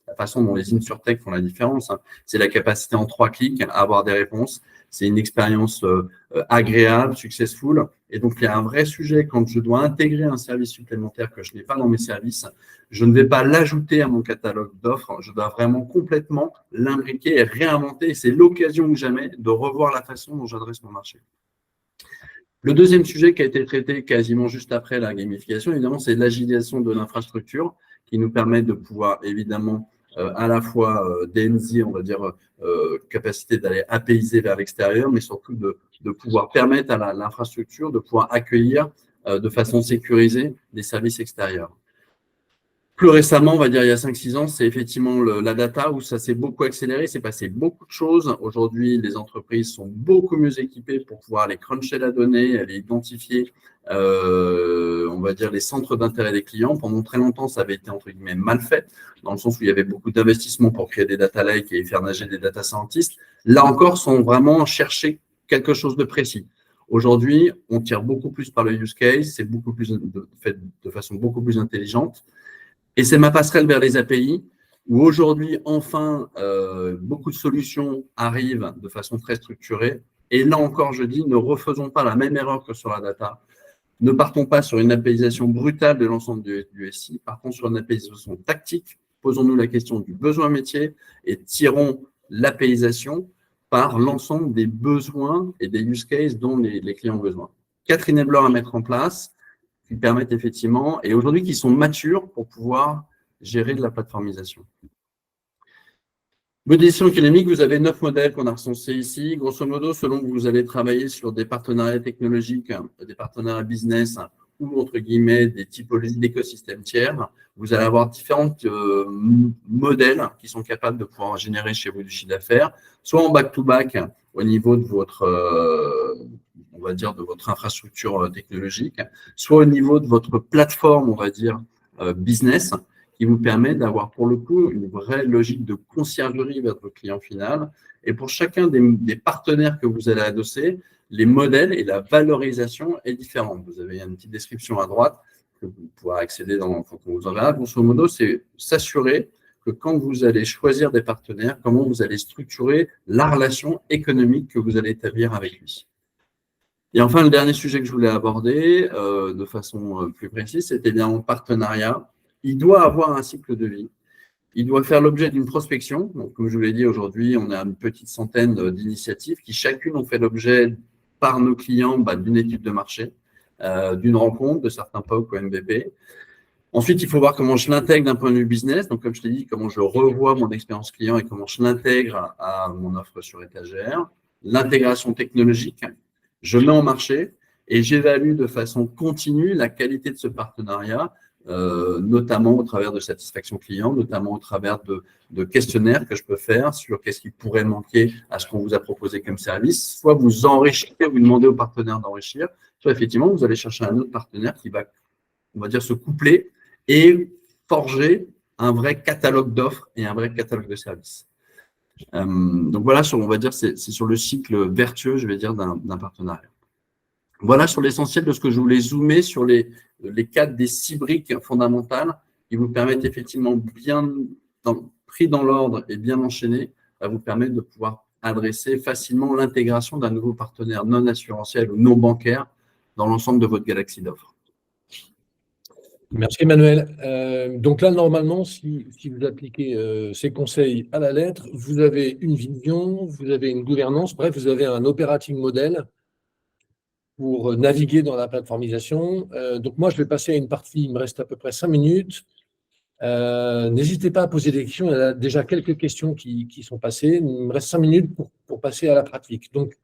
la façon dont les InsurTech font la différence, c'est la capacité en 3 clics à avoir des réponses. C'est une expérience agréable, successful. Et donc, il y a un vrai sujet quand je dois intégrer un service supplémentaire que je n'ai pas dans mes services. Je ne vais pas l'ajouter à mon catalogue d'offres. Je dois vraiment complètement l'imbriquer et réinventer. Et c'est l'occasion ou jamais de revoir la façon dont j'adresse mon marché. Le deuxième sujet qui a été traité quasiment juste après la gamification, évidemment, c'est l'agilisation de l'infrastructure qui nous permet de pouvoir, évidemment, à la fois DNZ, on va dire, capacité d'aller apaiser vers l'extérieur, mais surtout de pouvoir permettre à l'infrastructure de pouvoir accueillir de façon sécurisée des services extérieurs. Plus récemment, on va dire il y a 5-6 ans, c'est effectivement la data où ça s'est beaucoup accéléré, c'est passé beaucoup de choses. Aujourd'hui, les entreprises sont beaucoup mieux équipées pour pouvoir aller cruncher la donnée, aller identifier, on va dire, les centres d'intérêt des clients. Pendant très longtemps, ça avait été entre guillemets mal fait, dans le sens où il y avait beaucoup d'investissements pour créer des data lakes et faire nager des data scientists. Là encore, sont vraiment chercher quelque chose de précis. Aujourd'hui, on tire beaucoup plus par le use case, c'est beaucoup plus fait de façon beaucoup plus intelligente. Et c'est ma passerelle vers les API, où aujourd'hui, enfin, beaucoup de solutions arrivent de façon très structurée. Et là encore, je dis, ne refaisons pas la même erreur que sur la data. Ne partons pas sur une APIisation brutale de l'ensemble du SI, partons sur une APIisation tactique, posons-nous la question du besoin métier et tirons l'APIisation par l'ensemble des besoins et des use cases dont les clients ont besoin. 4 enablers à mettre en place qui permettent effectivement, et aujourd'hui qui sont matures pour pouvoir gérer de la plateformisation. Modélisation économique, vous avez 9 modèles qu'on a recensés ici. Grosso modo, selon que vous allez travailler sur des partenariats technologiques, des partenariats business ou, entre guillemets, des typologies d'écosystèmes tiers, vous allez avoir différents modèles qui sont capables de pouvoir générer chez vous du chiffre d'affaires, soit en back-to-back au niveau de votre, on va dire, de votre infrastructure technologique, soit au niveau de votre plateforme, on va dire, business, qui vous permet d'avoir pour le coup une vraie logique de conciergerie vers votre client final. Et pour chacun des partenaires que vous allez adosser, les modèles et la valorisation est différente. Vous avez une petite description à droite que vous pourrez accéder dans, quand on vous enverra. Grosso modo, c'est s'assurer que quand vous allez choisir des partenaires, comment vous allez structurer la relation économique que vous allez établir avec lui. Et enfin, le dernier sujet que je voulais aborder de façon plus précise, c'était bien en partenariat. Il doit avoir un cycle de vie. Il doit faire l'objet d'une prospection. Donc, comme je vous l'ai dit, aujourd'hui, on a une petite centaine d'initiatives qui chacune ont fait l'objet par nos clients d'une étude de marché, d'une rencontre de certains POC ou MVP. Ensuite, il faut voir comment je l'intègre d'un point de vue business. Donc, comme je t'ai dit, comment je revois mon expérience client et comment je l'intègre à mon offre sur étagère. L'intégration technologique, je mets en marché et j'évalue de façon continue la qualité de ce partenariat, notamment au travers de satisfaction client, notamment au travers de questionnaires que je peux faire sur qu'est-ce qui pourrait manquer à ce qu'on vous a proposé comme service. Soit vous enrichissez, vous demandez au partenaire d'enrichir, soit effectivement, vous allez chercher un autre partenaire qui va, on va dire, se coupler et forger un vrai catalogue d'offres et un vrai catalogue de services. Donc voilà, on va dire, c'est sur le cycle vertueux, je vais dire, d'un partenariat. Voilà sur l'essentiel de ce que je voulais zoomer sur les 4 des 6 briques fondamentales qui vous permettent effectivement, bien pris dans l'ordre et bien enchaîné, à vous permettre de pouvoir adresser facilement l'intégration d'un nouveau partenaire non assurantiel ou non bancaire dans l'ensemble de votre galaxie d'offres. Merci Emmanuel. Donc là, normalement, si vous appliquez ces conseils à la lettre, vous avez une vision, vous avez une gouvernance, bref, vous avez un operating model pour naviguer dans la plateformisation. Donc moi, je vais passer à une partie, il me reste à peu près 5 minutes. N'hésitez pas à poser des questions, il y a déjà quelques questions qui sont passées. Il me reste 5 minutes pour passer à la pratique. Donc,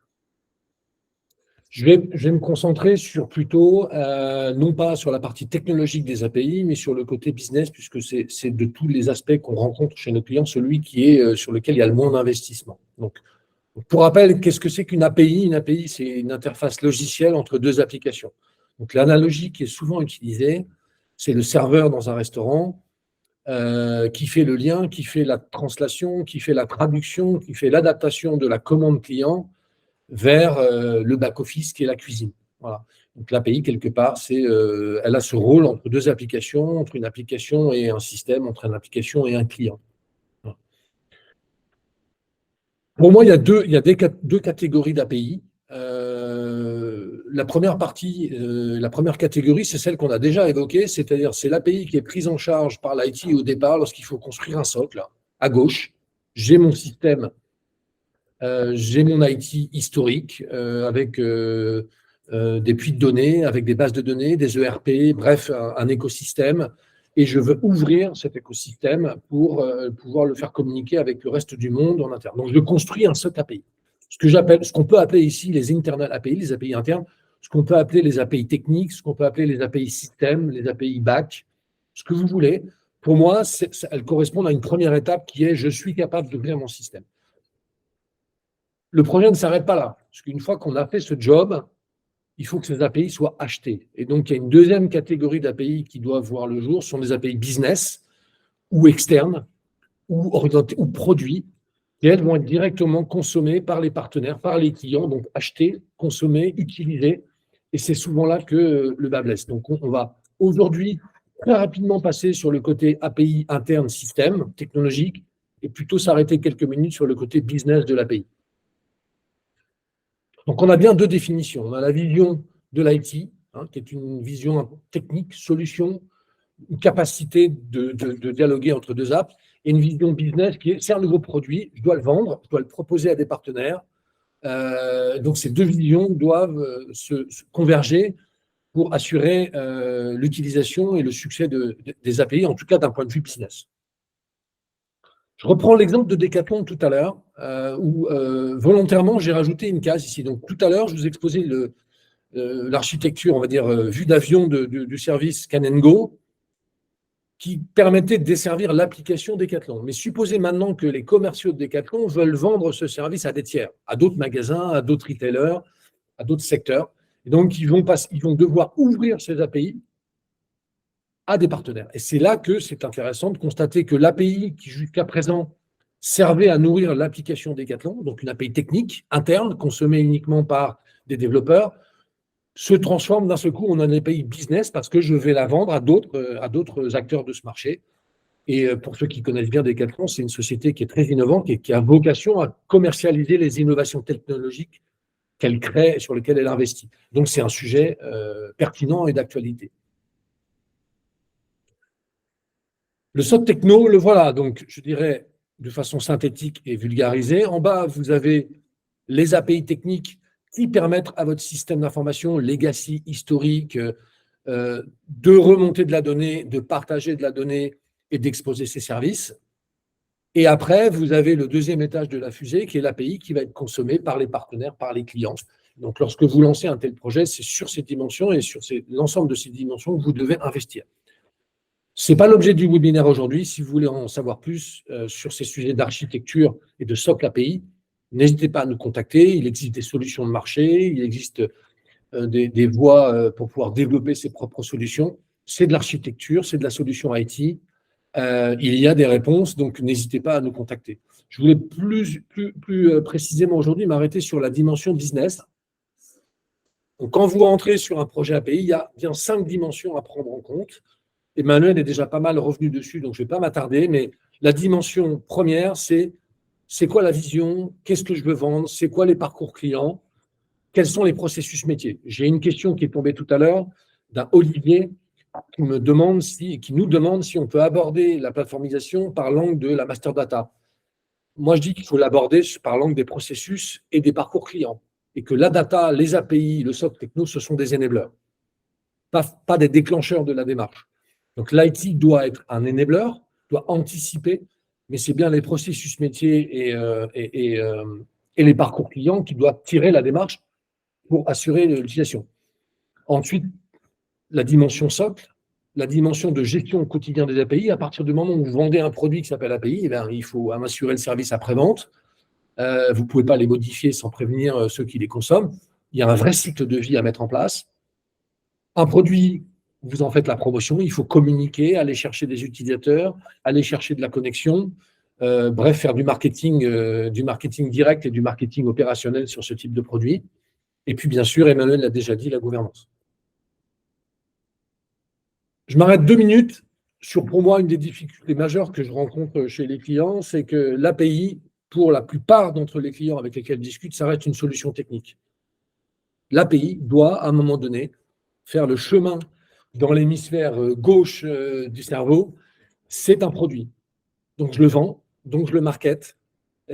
je vais me concentrer sur plutôt, non pas sur la partie technologique des API, mais sur le côté business, puisque c'est de tous les aspects qu'on rencontre chez nos clients, celui qui est sur lequel il y a le moins d'investissement. Donc, pour rappel, qu'est-ce que c'est qu'une API? Une API, c'est une interface logicielle entre 2 applications. Donc, l'analogie qui est souvent utilisée, c'est le serveur dans un restaurant qui fait le lien, qui fait la translation, qui fait la traduction, qui fait l'adaptation de la commande client vers le back-office qui est la cuisine. Voilà. Donc l'API, quelque part, elle a ce rôle entre 2 applications, entre une application et un système, entre une application et un client. Voilà. Pour moi, il y a deux catégories d'API. La première partie, la première catégorie, c'est celle qu'on a déjà évoquée, c'est-à-dire c'est l'API qui est prise en charge par l'IT au départ lorsqu'il faut construire un socle. À gauche, j'ai mon système. J'ai mon IT historique avec des puits de données, avec des bases de données, des ERP, bref, un écosystème. Et je veux ouvrir cet écosystème pour pouvoir le faire communiquer avec le reste du monde en interne. Donc, je construis un socle API. Ce qu'on peut appeler ici les internal API, les API internes, ce qu'on peut appeler les API techniques, ce qu'on peut appeler les API système, les API back, ce que vous voulez. Pour moi, elles correspondent à une première étape qui est je suis capable d'ouvrir mon système. Le projet ne s'arrête pas là, parce qu'une fois qu'on a fait ce job, il faut que ces API soient achetées. Et donc, il y a une deuxième catégorie d'API qui doivent voir le jour, ce sont des API business ou externes ou orientés ou produits, et elles vont être directement consommées par les partenaires, par les clients, donc achetées, consommées, utilisées. Et c'est souvent là que le bas blesse. Donc, on va aujourd'hui très rapidement passer sur le côté API interne système technologique et plutôt s'arrêter quelques minutes sur le côté business de l'API. Donc, on a bien 2 définitions. On a la vision de l'IT, qui est une vision technique, solution, une capacité de dialoguer entre 2 apps, et une vision business qui est, c'est un nouveau produit, je dois le vendre, je dois le proposer à des partenaires. Donc, ces 2 visions doivent se converger pour assurer l'utilisation et le succès des API, en tout cas d'un point de vue business. Je reprends l'exemple de Decathlon tout à l'heure, où volontairement, j'ai rajouté une case ici. Donc, tout à l'heure, je vous ai exposé l'architecture, on va dire, vue d'avion du service Scan & Go, qui permettait de desservir l'application Decathlon. Mais supposez maintenant que les commerciaux de Decathlon veulent vendre ce service à des tiers, à d'autres magasins, à d'autres retailers, à d'autres secteurs. Et donc, ils vont devoir ouvrir ces API à des partenaires. Et c'est là que c'est intéressant de constater que l'API qui jusqu'à présent servait à nourrir l'application Decathlon, donc une API technique, interne, consommée uniquement par des développeurs, se transforme d'un seul coup en une API business parce que je vais la vendre à d'autres acteurs de ce marché. Et pour ceux qui connaissent bien Decathlon, c'est une société qui est très innovante et qui a vocation à commercialiser les innovations technologiques qu'elle crée et sur lesquelles elle investit. Donc, c'est un sujet pertinent et d'actualité. Le socle techno, le voilà. Donc, je dirais de façon synthétique et vulgarisée. En bas, vous avez les API techniques qui permettent à votre système d'information legacy, historique, de remonter de la donnée, de partager de la donnée et d'exposer ses services. Et après, vous avez le deuxième étage de la fusée, qui est l'API, qui va être consommé par les partenaires, par les clients. Donc, lorsque vous lancez un tel projet, c'est sur ces dimensions et sur l'ensemble de ces dimensions que vous devez investir. Ce n'est pas l'objet du webinaire aujourd'hui. Si vous voulez en savoir plus sur ces sujets d'architecture et de socle API, n'hésitez pas à nous contacter. Il existe des solutions de marché, il existe des voies pour pouvoir développer ses propres solutions. C'est de l'architecture, c'est de la solution IT. Il y a des réponses, donc n'hésitez pas à nous contacter. Je voulais plus précisément aujourd'hui m'arrêter sur la dimension business. Donc, quand vous rentrez sur un projet API, il y a bien 5 dimensions à prendre en compte. Emmanuel est déjà pas mal revenu dessus, donc je ne vais pas m'attarder, mais la dimension première, c'est quoi la vision, qu'est-ce que je veux vendre, c'est quoi les parcours clients, quels sont les processus métiers. J'ai une question qui est tombée tout à l'heure d'un Olivier qui nous demande si on peut aborder la plateformisation par l'angle de la master data. Moi, je dis qu'il faut l'aborder par l'angle des processus et des parcours clients, et que la data, les API, le socle techno, ce sont des enablers, pas des déclencheurs de la démarche. Donc, l'IT doit être un enabler, doit anticiper, mais c'est bien les processus métiers et les parcours clients qui doivent tirer la démarche pour assurer l'utilisation. Ensuite, la dimension socle, la dimension de gestion au quotidien des API. À partir du moment où vous vendez un produit qui s'appelle API, eh bien, il faut assurer le service après-vente. Vous ne pouvez pas les modifier sans prévenir ceux qui les consomment. Il y a un vrai cycle de vie à mettre en place. Un produit, vous en faites la promotion, il faut communiquer, aller chercher des utilisateurs, aller chercher de la connexion, bref, faire du marketing direct et du marketing opérationnel sur ce type de produit. Et puis, bien sûr, Emmanuel l'a déjà dit, la gouvernance. Je m'arrête 2 minutes sur, pour moi, une des difficultés majeures que je rencontre chez les clients, c'est que l'API, pour la plupart d'entre les clients avec lesquels je discute, ça reste une solution technique. L'API doit, à un moment donné, faire le chemin dans l'hémisphère gauche du cerveau. C'est un produit. Donc, je le vends, donc je le market,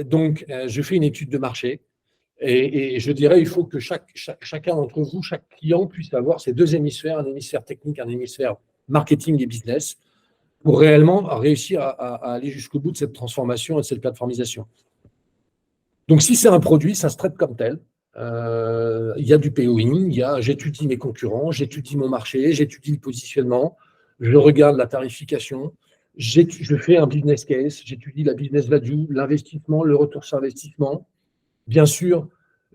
donc je fais une étude de marché. Et je dirais, il faut que chacun d'entre vous, chaque client puisse avoir ces 2 hémisphères, un hémisphère technique, un hémisphère marketing et business, pour réellement réussir à aller jusqu'au bout de cette transformation et de cette plateformisation. Donc, si c'est un produit, ça se traite comme tel. Il y a du POing, j'étudie mes concurrents, j'étudie mon marché, j'étudie le positionnement, je regarde la tarification, je fais un business case, j'étudie la business value, l'investissement, le retour sur investissement. Bien sûr,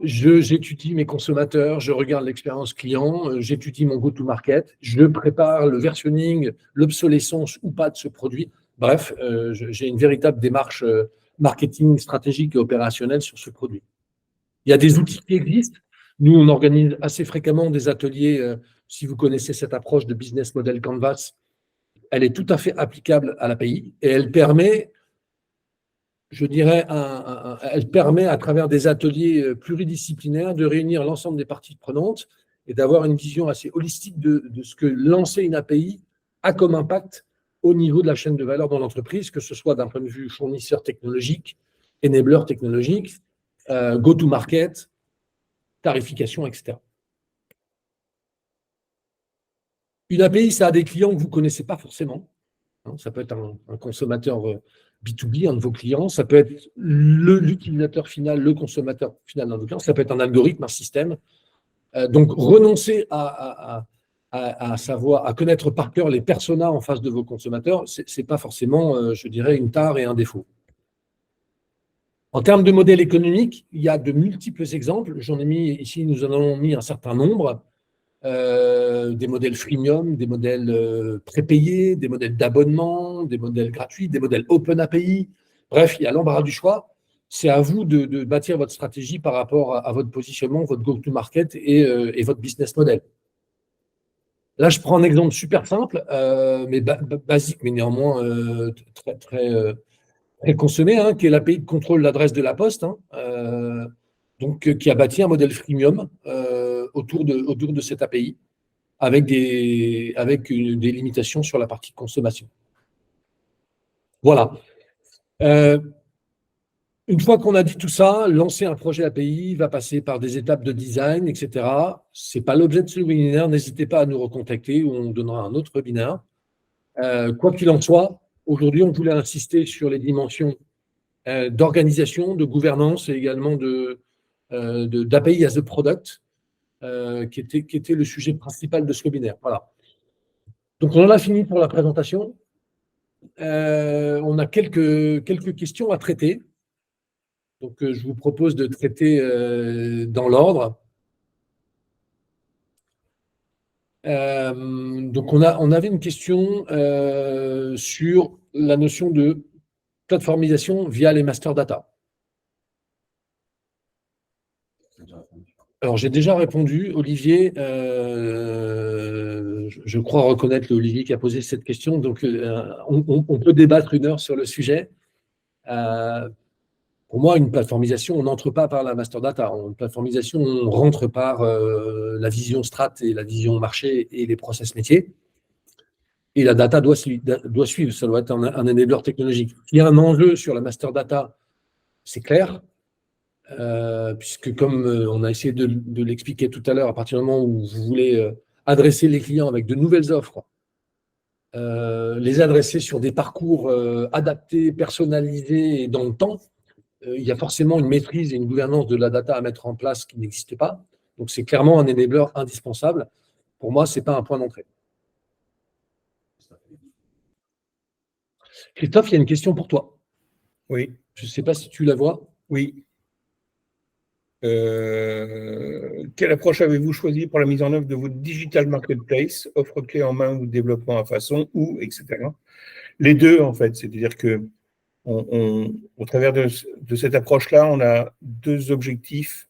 j'étudie mes consommateurs, je regarde l'expérience client, j'étudie mon go-to-market, je prépare le versionning, l'obsolescence ou pas de ce produit. Bref, j'ai une véritable démarche marketing stratégique et opérationnelle sur ce produit. Il y a des outils qui existent. Nous, on organise assez fréquemment des ateliers. Si vous connaissez cette approche de business model Canvas, elle est tout à fait applicable à l'API et elle permet, je dirais, elle permet à travers des ateliers pluridisciplinaires de réunir l'ensemble des parties prenantes et d'avoir une vision assez holistique de ce que lancer une API a comme impact au niveau de la chaîne de valeur dans l'entreprise, que ce soit d'un point de vue fournisseur technologique, enabler technologique, go-to-market, tarification, etc. Une API, ça a des clients que vous ne connaissez pas forcément. Ça peut être un consommateur B2B, un de vos clients. Ça peut être l'utilisateur final, le consommateur final d'un de vos clients. Ça peut être un algorithme, un système. Donc, renoncer à connaître par cœur les personas en face de vos consommateurs, ce n'est pas forcément, je dirais, une tare et un défaut. En termes de modèle économique, il y a de multiples exemples. J'en ai mis ici, nous en avons mis un certain nombre. Des modèles freemium, des modèles prépayés, des modèles d'abonnement, des modèles gratuits, des modèles open API. Bref, il y a l'embarras du choix. C'est à vous de bâtir votre stratégie par rapport à votre positionnement, votre go-to-market et votre business model. Là, je prends un exemple super simple, mais basique, mais néanmoins très consommé, hein, qui est l'API de contrôle d'adresse de la Poste, hein, qui a bâti un modèle freemium autour de cette API, avec des limitations sur la partie consommation. Voilà. Une fois qu'on a dit tout ça, lancer un projet API va passer par des étapes de design, etc. Ce n'est pas l'objet de ce webinaire. N'hésitez pas à nous recontacter ou on donnera un autre webinaire. Quoi qu'il en soit, aujourd'hui, on voulait insister sur les dimensions d'organisation, de gouvernance et également d'API as a product, qui était le sujet principal de ce webinaire. Voilà. Donc, on en a fini pour la présentation. On a quelques questions à traiter. Donc, je vous propose de traiter dans l'ordre. Donc, on avait une question sur la notion de plateformisation via les master data. Alors, j'ai déjà répondu, Olivier. Je crois reconnaître Olivier qui a posé cette question. Donc, on peut débattre 1 heure sur le sujet. Pour moi, une plateformisation, on n'entre pas par la master data. Une plateformisation, on rentre par la vision strat et la vision marché et les process métiers. Et la data doit suivre. Ça doit être un enabler technologique. Il y a un enjeu sur la master data, c'est clair. Puisque comme on a essayé de l'expliquer tout à l'heure, à partir du moment où vous voulez adresser les clients avec de nouvelles offres, les adresser sur des parcours adaptés, personnalisés et dans le temps, il y a forcément une maîtrise et une gouvernance de la data à mettre en place qui n'existe pas. Donc, c'est clairement un enabler indispensable. Pour moi, ce n'est pas un point d'entrée. Christophe, il y a une question pour toi. Oui. Je ne sais pas si tu la vois. Oui. Quelle approche avez-vous choisi pour la mise en œuvre de votre digital marketplace, offre clé en main ou développement à façon, ou, etc. Les deux, en fait. C'est-à-dire que au travers de cette approche-là, on a 2 objectifs.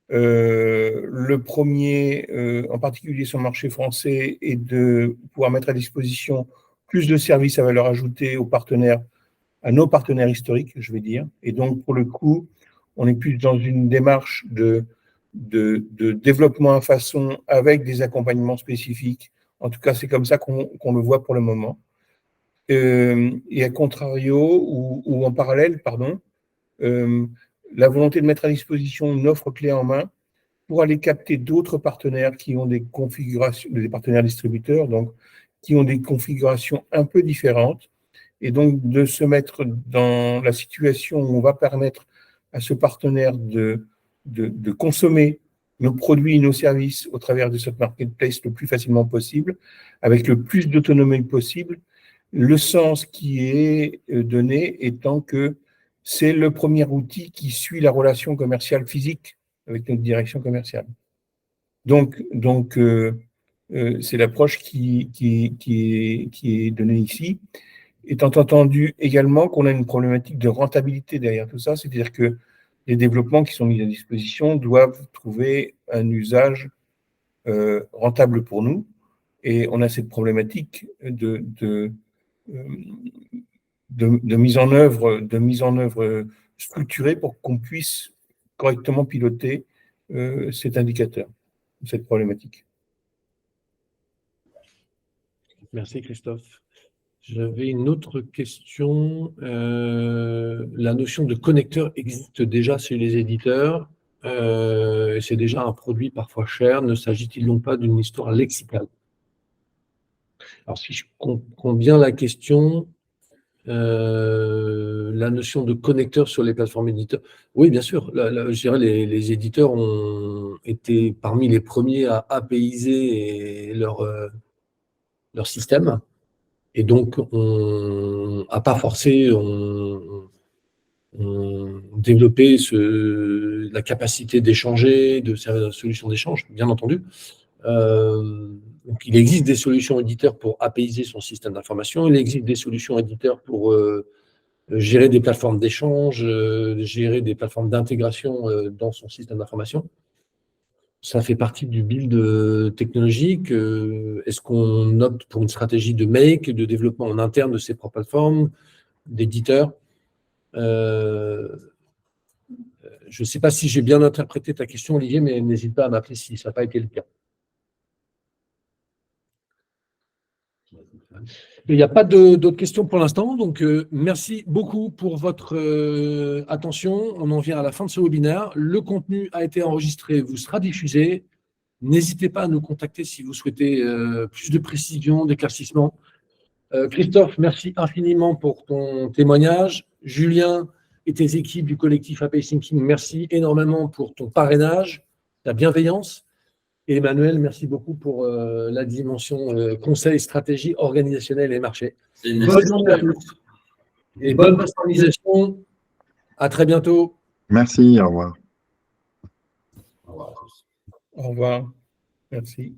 Le premier, en particulier sur le marché français, est de pouvoir mettre à disposition plus de services à valeur ajoutée aux partenaires, à nos partenaires historiques, je vais dire. Et donc, pour le coup, on est plus dans une démarche de développement à façon avec des accompagnements spécifiques. En tout cas, c'est comme ça qu'on le voit pour le moment. Et à contrario, ou en parallèle, pardon, la volonté de mettre à disposition une offre clé en main pour aller capter d'autres partenaires qui ont des configurations, des partenaires distributeurs, donc qui ont des configurations un peu différentes, et donc de se mettre dans la situation où on va permettre à ce partenaire de consommer nos produits, nos services au travers de cette marketplace le plus facilement possible, avec le plus d'autonomie possible. Le sens qui est donné étant que c'est le premier outil qui suit la relation commerciale physique avec notre direction commerciale. Donc c'est l'approche qui est donnée ici. Étant entendu également qu'on a une problématique de rentabilité derrière tout ça, c'est-à-dire que les développements qui sont mis à disposition doivent trouver un usage rentable pour nous. Et on a cette problématique de mise en œuvre structurée pour qu'on puisse correctement piloter cet indicateur, cette problématique. Merci Christophe. J'avais une autre question. La notion de connecteur existe déjà chez les éditeurs. C'est déjà un produit parfois cher. Ne s'agit-il donc pas d'une histoire lexicale? Alors, si je comprends bien la question, la notion de connecteur sur les plateformes éditeurs, oui, bien sûr. Je dirais les éditeurs ont été parmi les premiers à APIser leur système. Et donc, à pas forcer, on développé la capacité d'échanger, de solutions d'échange, bien entendu. Donc, il existe des solutions éditeurs pour APIser son système d'information. Il existe des solutions éditeurs pour gérer des plateformes d'échange, gérer des plateformes d'intégration dans son système d'information. Ça fait partie du build technologique. Est-ce qu'on opte pour une stratégie de make, de développement en interne de ses propres plateformes, d'éditeurs? Je ne sais pas si j'ai bien interprété ta question, Olivier, mais n'hésite pas à m'appeler si ça n'a pas été le cas. Il n'y a pas d'autres questions pour l'instant, donc merci beaucoup pour votre attention. On en vient à la fin de ce webinaire. Le contenu a été enregistré, vous sera diffusé. N'hésitez pas à nous contacter si vous souhaitez plus de précision, d'éclaircissement. Christophe, merci infiniment pour ton témoignage. Julien et tes équipes du collectif API Thinking, merci énormément pour ton parrainage, ta bienveillance. Et Emmanuel, merci beaucoup pour la dimension conseil, stratégie, organisationnelle et marché. Bonne journée à tous. Et bonne personnalisation. À très bientôt. Merci, au revoir. Au revoir à tous. Au revoir. Merci.